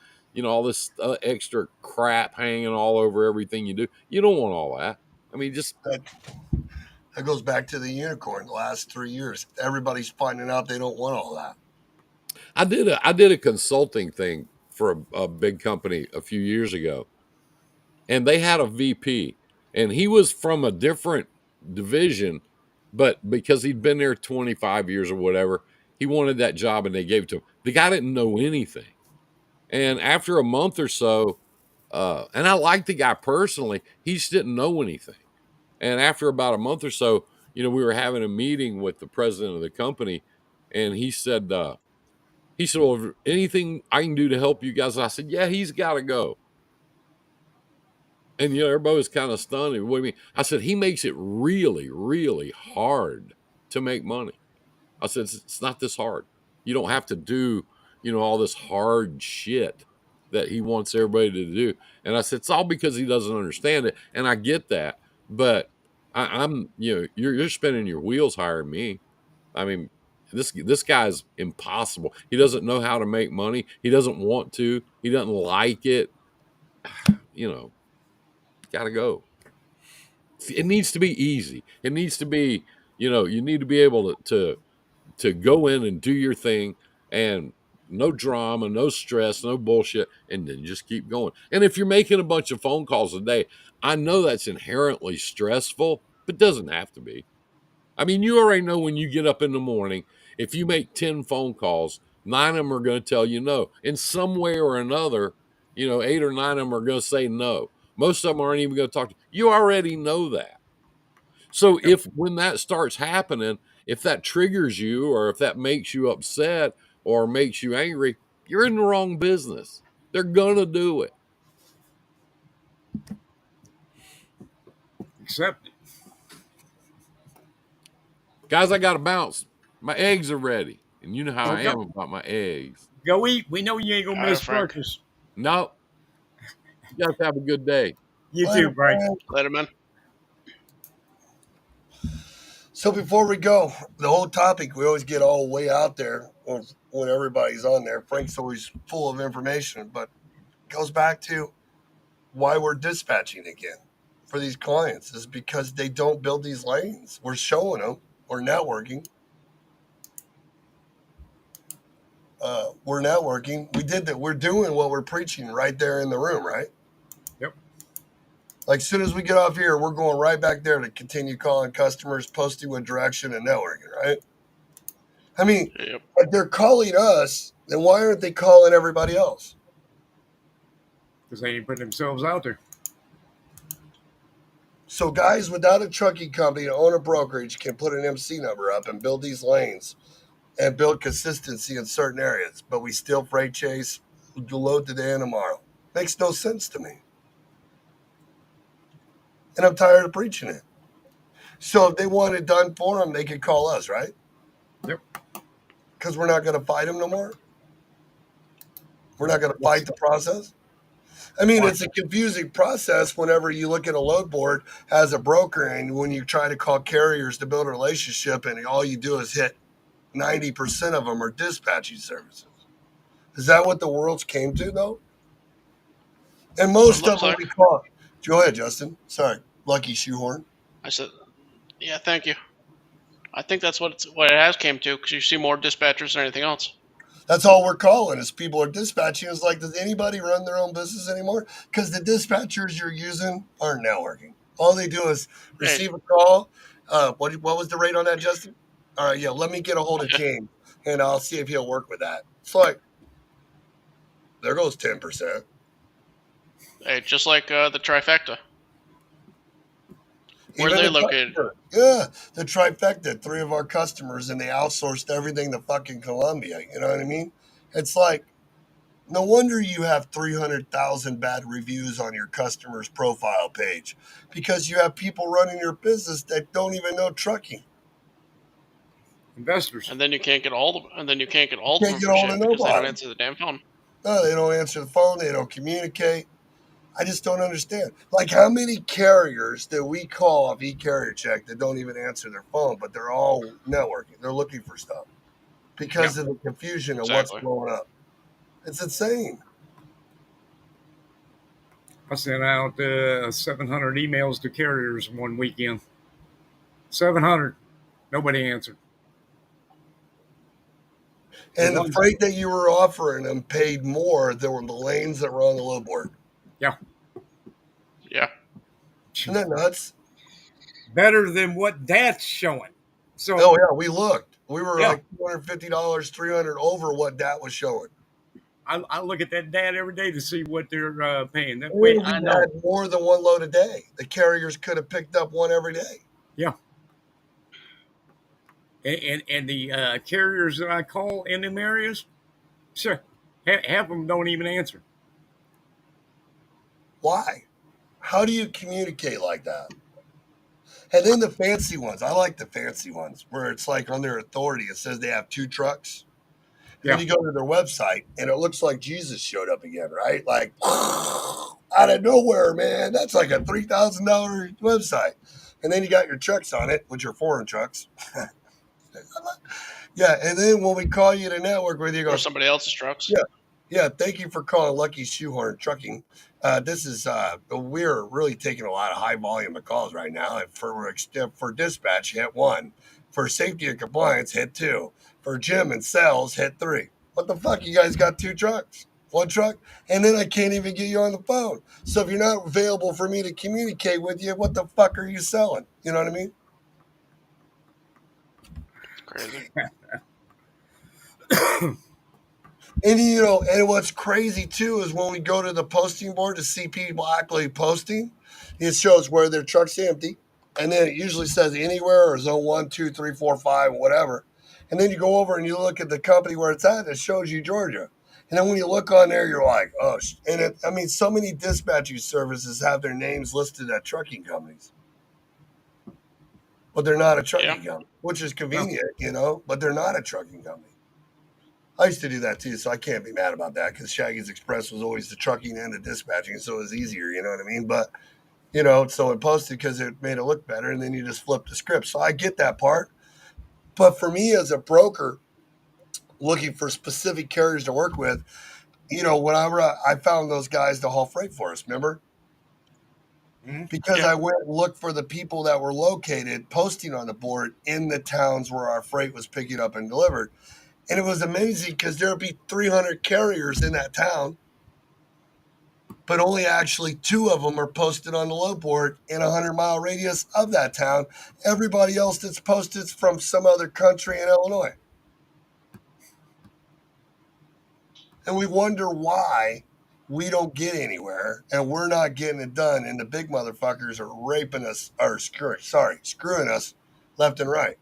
all this extra crap hanging all over everything you do. You don't want all that. I mean, just That, that goes back to the unicorn. The last 3 years, everybody's finding out they don't want all that. I did a consulting thing for a big company a few years ago, and they had a VP, and he was from a different division, but because he'd been there 25 years or whatever, he wanted that job and they gave it to him. The guy didn't know anything. And after a month or so, and I liked the guy personally, he just didn't know anything. And after about a month or so, we were having a meeting with the president of the company, and he said, well, if anything I can do to help you guys? I said, yeah, he's got to go. And everybody was kind of stunned. What do you mean? I said, he makes it really, really hard to make money. I said, it's not this hard. You don't have to do, all this hard shit that he wants everybody to do. And I said, it's all because he doesn't understand it. And I get that. But I'm, you're spinning your wheels hiring me. I mean, this guy's impossible. He doesn't know how to make money. He doesn't want to. He doesn't like it. You know, Got to go. It needs to be easy. It needs to be, you need to be able to go in and do your thing, and no drama, no stress, no bullshit, and then just keep going. And if you're making a bunch of phone calls a day, I know that's inherently stressful, but doesn't have to be. I mean, you already know when you get up in the morning, if you make 10 phone calls, nine of them are going to tell you no. In some way or another, eight or nine of them are going to say no. Most of them aren't even going to talk to you. You already know that. So Yep. if when that starts happening, if that triggers you or if that makes you upset or makes you angry, you're in the wrong business. They're going to do it. Accept it. Guys, I got to bounce. My eggs are ready. And you know how I Okay. am about my eggs. Go eat. We know you ain't gonna All right, miss Frank. breakfast. No, you guys have a good day. You Later, too, Frank. man. Later, man. So before we go, the whole topic, we always get all way out there when everybody's on there. Frank's always full of information, but it goes back to why we're dispatching again for these clients is because they don't build these lanes. We're showing them, we're networking. We're networking. We did that. We're doing what we're preaching right there in the room, right? Yep. Like as soon as we get off here, we're going right back there to continue calling customers, posting with direction and networking, right? I mean, Yep. if they're calling us, then why aren't they calling everybody else? Because they ain't putting themselves out there. So guys without a trucking company to own a brokerage can put an MC number up and build these lanes and build consistency in certain areas, but we still freight chase, load today and tomorrow. Makes no sense to me. And I'm tired of preaching it. So if they want it done for them, they can call us, right? Yep. Because we're not going to fight them no more. We're not going to fight the process. I mean, it's a confusing process whenever you look at a load board as a broker and when you try to call carriers to build a relationship and all you do is hit 90% of them are dispatching services. Is that what the world's came to, though? And What it most of looks them like. we call. Go ahead, Justin. Sorry. Lucky shoehorn. I said, yeah, thank you. I think that's what it has came to because you see more dispatchers than anything else. That's all we're calling is people are dispatching. It's like, does anybody run their own business anymore? Because the dispatchers you're using aren't networking. All they do is Hey, receive a call. What was the rate on that, Justin? All right, yeah, let me get a hold of James and I'll see if he'll work with that. It's like, there goes 10%. hey, just like the trifecta. Where are Even they the located? customer. Yeah, the trifecta, three of our customers, and they outsourced everything to fucking Colombia. You know what I mean? It's like, no wonder you have 300,000 bad reviews on your customer's profile page because you have people running your business that don't even know trucking. Investors. And then you can't get all of them Can't get for hold of shit because they don't nobody. answer the damn phone. No, they don't answer the phone. They don't communicate. I just don't understand. Like, how many carriers that we call off e-carrier check that don't even answer their phone, but they're all networking. They're looking for stuff because of the confusion of what's Exactly. blowing up. It's insane. I sent out 700 emails to carriers one weekend. 700. Nobody answered. The And the ones, freight that you were offering them paid more than the lanes that were on the low board. yeah, Yeah. Isn't that nuts? better than what that's showing. So, Oh yeah, we looked. We were yeah, like $250, 300 over what that was showing. I look at that data every day to see what they're paying. That And way we I know. had more than one load a day. The carriers could have picked up one every day. Yeah. And the carriers that I call in them areas, sure, half of them don't even answer. Why? How do you communicate like that? And then the fancy ones. I like the fancy ones where it's like on their authority, it says they have 2 trucks. And Yeah. then you go to their website and it looks like Jesus showed up again, right? Like out of nowhere, man. That's like a $3,000 website. And then you got your trucks on it, which are foreign trucks. Yeah. And then when we call you to network with you, Or go, somebody else's trucks. yeah. Yeah, thank you for calling Lucky Shoehorn Trucking. This is we're really taking a lot of high volume of calls right now. And for dispatch, hit 1. For safety and compliance, hit 2. For Jim and sales, hit 3. What the fuck? You guys got 2 trucks, 1 truck, and then I can't even get you on the phone. So if you're not available for me to communicate with you, what the fuck are you selling? You know what I mean? It's crazy. And you know, and what's crazy too is when we go to the posting board to see people actually posting, it shows where their truck's empty, and then it usually says anywhere or zone 1, 2, 3, 4, 5, whatever. And then you go over and you look at the company where it's at, it shows you Georgia. And then when you look on there, you're like, oh, and I mean, so many dispatching services have their names listed at trucking companies, but they're not a trucking Yeah. company, which is No. convenient, you know, but they're not a trucking company. I used to do that too, so I can't be mad about that because Shaggy's Express was always the trucking and the dispatching, so it was easier, you know what I mean? But, you know, so it posted because it made it look better, and then you just flip the script. So I get that part. But for me as a broker looking for specific carriers to work with, you know, whenever I found those guys to haul freight for us, remember? Because Yeah. I went and looked for the people that were located posting on the board in the towns where our freight was picking up and delivered. And it was amazing because there'd be 300 carriers in that town, but only actually 2 of them are posted on the load board in a 100-mile radius of that town. Everybody else that's posted is from some other country in Illinois. And we wonder why we don't get anywhere and we're not getting it done. And the big motherfuckers are raping us or screwing us left and right.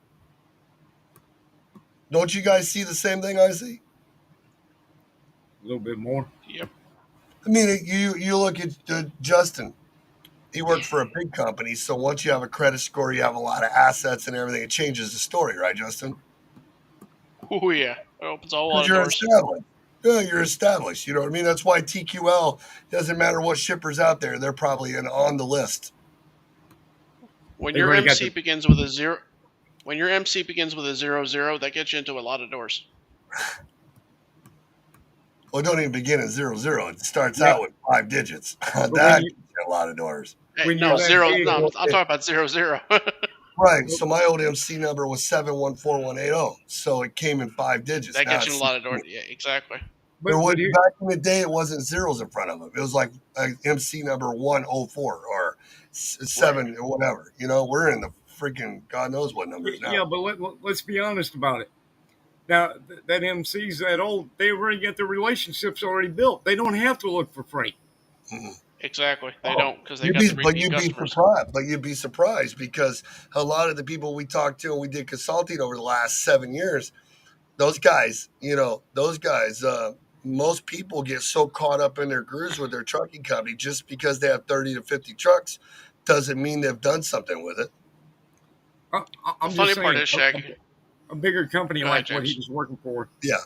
Don't you guys see the same thing I see? A little bit more. Yep. I mean, you look at Justin. He worked for a big company, so once you have a credit score, you have a lot of assets and everything. It changes the story, right, Justin? Oh yeah. It opens a whole lot Because of you're doors. established. Yeah, you're established. You know what I mean? That's why TQL doesn't matter what shippers out there; they're probably on the list. When They've your already got MC the. begins with a 0, when your MC begins with a 00, that gets you into a lot of doors. Well, it don't even begin at 00. It starts Yeah. out with 5 digits. But when That you gets you a lot of doors. Hey, when no you're that 0. big, No, I'm talking about 00. Right. So my old MC number was 714180. So it came in 5 digits. That Now gets you in it's a lot of doors. Yeah, exactly. there but was here, back in the day. It wasn't zeros in front of them. It was like MC number 104 or Right. 7 or whatever. You know, we're in the freaking God knows what numbers now. yeah, but let's be honest about it. Now that MC's that old, they already got the relationships already built. They don't have to look for freight. Mhm. Exactly. They Oh, don't because they got the repeat you'd be customers. surprised. But you'd be surprised because a lot of the people we talked to and we did consulting over the last 7 years, those guys, most people get so caught up in their grooves with their trucking company just because they have 30 to 50 trucks doesn't mean they've done something with it. I, The I'm funny just part saying. is, Shaggy, a bigger company Go ahead, like what he James. was working for, Yeah.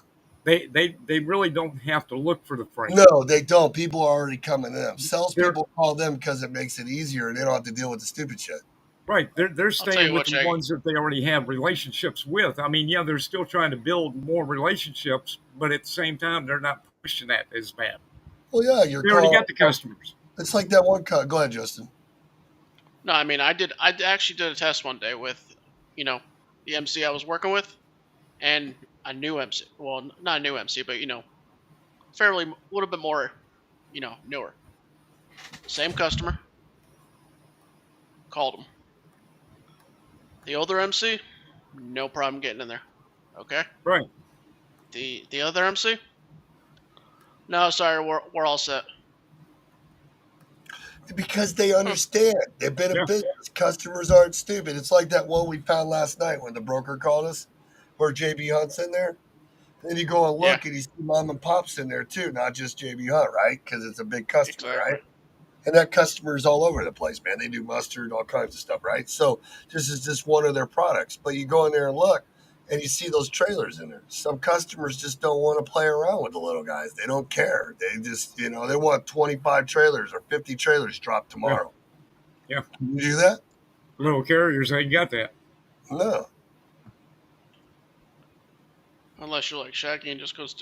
they really don't have to look for the freight. No, they don't. People are already coming to them. They're Salespeople call them because it makes it easier and they don't have to deal with the stupid shit. right. They're I'll tell staying you with what, the Shaggy. ones that they already have relationships with. I mean, yeah, they're still trying to build more relationships, but at the same time, they're not pushing that as bad. Well, yeah, you're They already calling. got the customers. It's like that one cut. Go ahead, Justin. No, I mean, I did. I actually did a test one day with, you know, the MC I was working with, and a new MC. Well, not a new MC, but fairly a little bit more, newer. Same customer. Called him. The older MC, no problem getting in there. Okay. Right. The other MC, no, sorry, we're all set. Because they Huh. understand. They've been in Yeah. business. Customers aren't stupid. It's like that one we found last night when the broker called us, where JB Hunt's in there. And you go and Yeah, look, and you see mom and pops in there too, not just JB Hunt, right? Because it's a big customer, exactly. right? And that customer is all over the place, man. They do mustard, all kinds of stuff, right? So this is just one of their products. But you go in there and look, and you see those trailers in there. Some customers just don't want to play around with the little guys. They don't care. They just, they want 25 trailers or 50 trailers dropped Yeah. tomorrow. Yeah. Can you do that? Little carriers ain't got that. No. Unless you're like Shaggy and just goes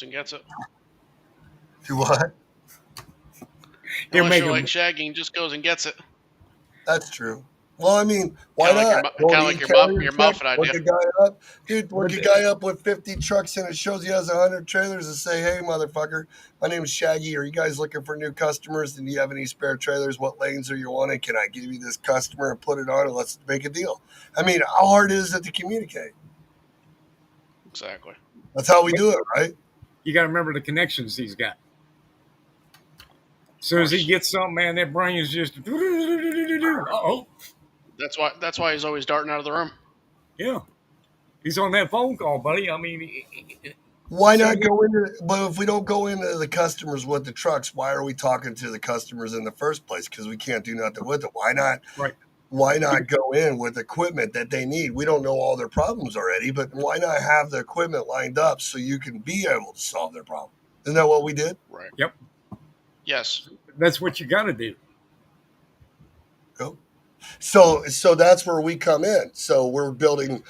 and gets it. Do what? You Unless make you're like them. Shaggy and just goes and gets it. That's true. Well, I mean, why Kind of like not? Go kind to of like e-carrier your check, Muffin look idea. a guy up. Dude, look But a guy up with 50 trucks and it shows he has 100 trailers and say, hey, motherfucker, my name is Shaggy. Are you guys looking for new customers? And do you have any spare trailers? What lanes are you wanting? Can I give you this customer and put it on and let's make a deal? I mean, how hard is it to communicate? Exactly. That's how we do it, right? you got to remember the connections he's got. As Of soon as he course. gets something, man, that brain is just. Oh, That's why he's always darting out of the room. yeah. He's on that phone call, buddy. I mean, Why soon as not go into, but if we don't go into the customers with the trucks, why are we talking to the customers in the first place? Because we can't do nothing with it. right. Why not go in with equipment that they need? We don't know all their problems already, but why not have the equipment lined up so you can be able to solve their problem? Isn't that what we did? Right. Yep. Yes. That's what you got to do. Go. So that's where we come in. So we're going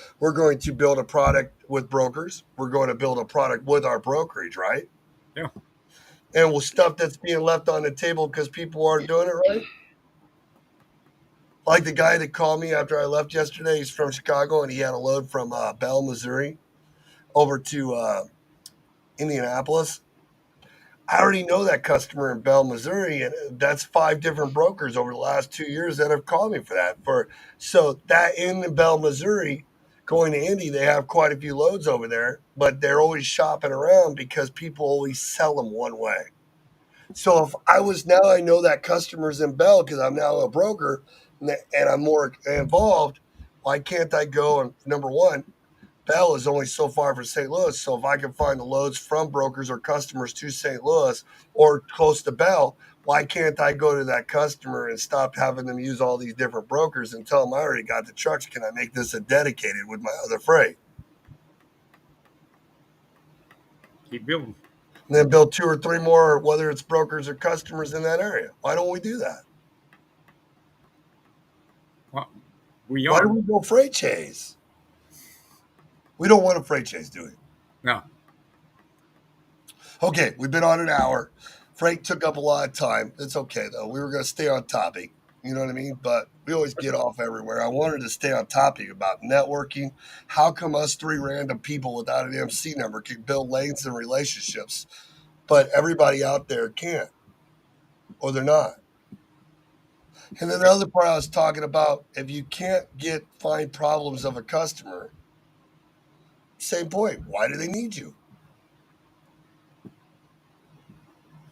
to build a product with brokers. We're going to build a product with our brokerage, right? Yeah. And with stuff that's being left on the table because people aren't doing it right. Like the guy that called me after I left yesterday, he's from Chicago and he had a load from Bell, Missouri over to Indianapolis. I already know that customer in Bell, Missouri, and that's 5 different brokers over the last 2 years that have called me for that. So that in Bell, Missouri, going to Indy, they have quite a few loads over there, but they're always shopping around because people always sell them one way. So if I was now I know that customers in Bell because I'm now a broker and I'm more involved. Why can't I go and number one? Bell is only so far from St. Louis. So if I can find the loads from brokers or customers to St. Louis or close to Bell, why can't I go to that customer and stop having them use all these different brokers and tell them I already got the trucks? Can I make this a dedicated with my other freight? Keep building. And then build 2 or 3 more, whether it's brokers or customers in that area. Why don't we do that? Well, we Why do are. we go freight chase? We don't want a freight chase, do we? No. Okay, we've been on an hour. Freight took up a lot of time. It's okay though. We were going to stay on topic. You know what I mean? But we always get off everywhere. I wanted to stay on topic about networking. How come us 3 random people without an MC number can build lanes and relationships, but everybody out there can't, or they're not? And then the other part I was talking about, if you can't find problems of a customer, same point. Why do they need you?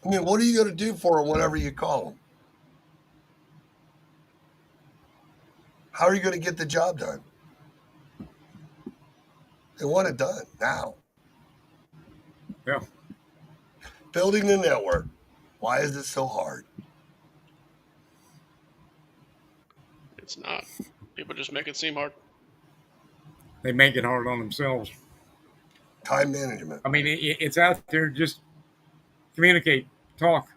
I mean, what are you going to do for them whenever you call them? How are you going to get the job done? They want it done now. Yeah. Building a network. Why is it so hard? It's not. People just make it seem hard. They make it hard on themselves. Time management. I mean, it's out there. Just communicate, talk,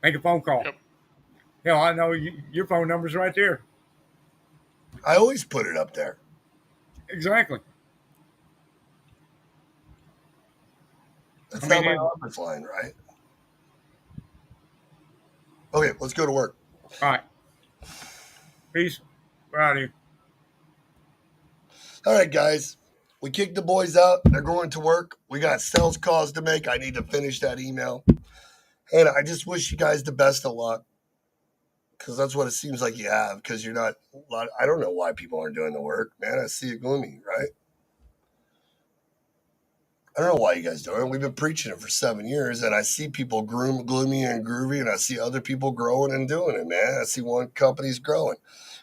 make a phone call. Yep. Hell, I know your phone number's right there. I always put it up there. Exactly. That's I not mean, my office line, right? Okay, let's go to work. all right. Peace. We're out of here. All right, guys. We kicked the boys out. They're going to work. We got sales calls to make. I need to finish that email. And I just wish you guys the best of luck because that's what it seems like you have because you're not. I don't know why people aren't doing the work, man. I see it gloomy, right? I don't know why you guys do it. We've been preaching it for 7 years, and I see people gloomy and groovy, and I see other people growing and doing it, man. I see one company's growing.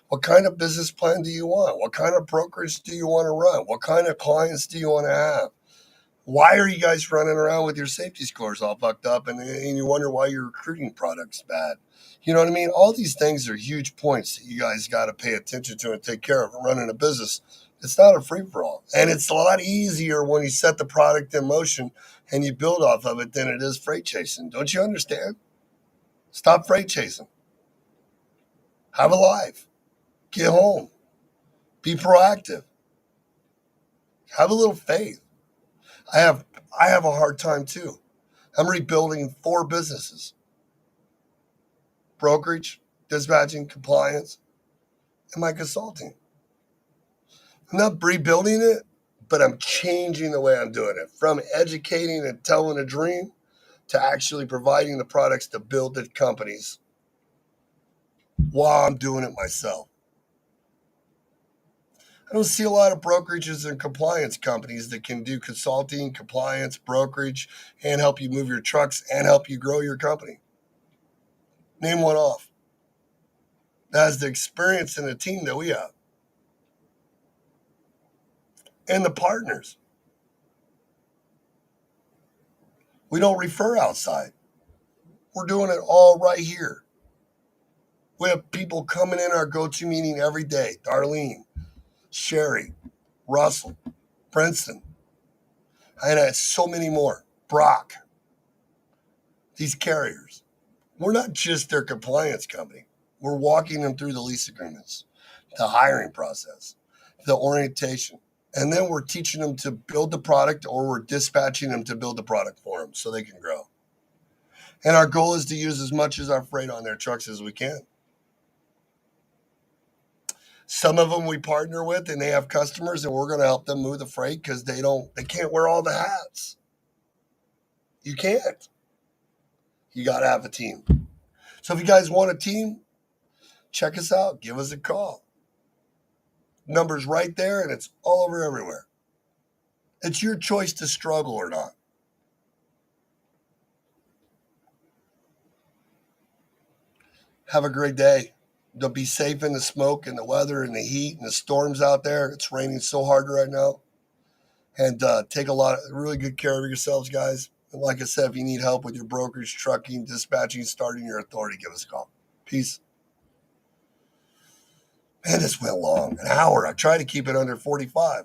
What kind of business plan do you want? What kind of brokerage do you want to run? What kind of clients do you want to have? Why are you guys running around with your safety scores all fucked up and you wonder why your recruiting product's bad? You know what I mean? All these things are huge points that you guys got to pay attention to and take care of running a business. It's not a free for all. And it's a lot easier when you set the product in motion and you build off of it than it is freight chasing. Don't you understand? Stop freight chasing. Have a life. Get home. Be proactive. Have a little faith. I have a hard time too. I'm rebuilding 4 businesses: brokerage, dispatching, compliance, and my consulting. I'm not rebuilding it, but I'm changing the way I'm doing it from educating and telling a dream to actually providing the products to build the companies while I'm doing it myself. I don't see a lot of brokerages and compliance companies that can do consulting, compliance, brokerage, and help you move your trucks and help you grow your company. Name one off. That has the experience and the team that we have. And the partners. We don't refer outside. We're doing it all right here. We have people coming in our go-to meeting every day. Darlene, Sherry, Russell, Princeton, and so many more. Brock. These carriers. We're not just their compliance company. We're walking them through the lease agreements, the hiring process, the orientation. And then we're teaching them to build the product or we're dispatching them to build the product for them so they can grow. And our goal is to use as much as our freight on their trucks as we can. Some of them we partner with and they have customers and we're going to help them move the freight because they can't wear all the hats. You can't. You got to have a team. So if you guys want a team, check us out. Give us a call. Number's right there and it's all over everywhere. It's your choice to struggle or not. Have a great day. Don't be safe in the smoke and the weather and the heat and the storms out there. It's raining so hard right now. And take really good care of yourselves, guys. And like I said, if you need help with your brokerage, trucking, dispatching, starting your authority, give us a call. Peace. Man, this went long. An hour. I try to keep it under 45.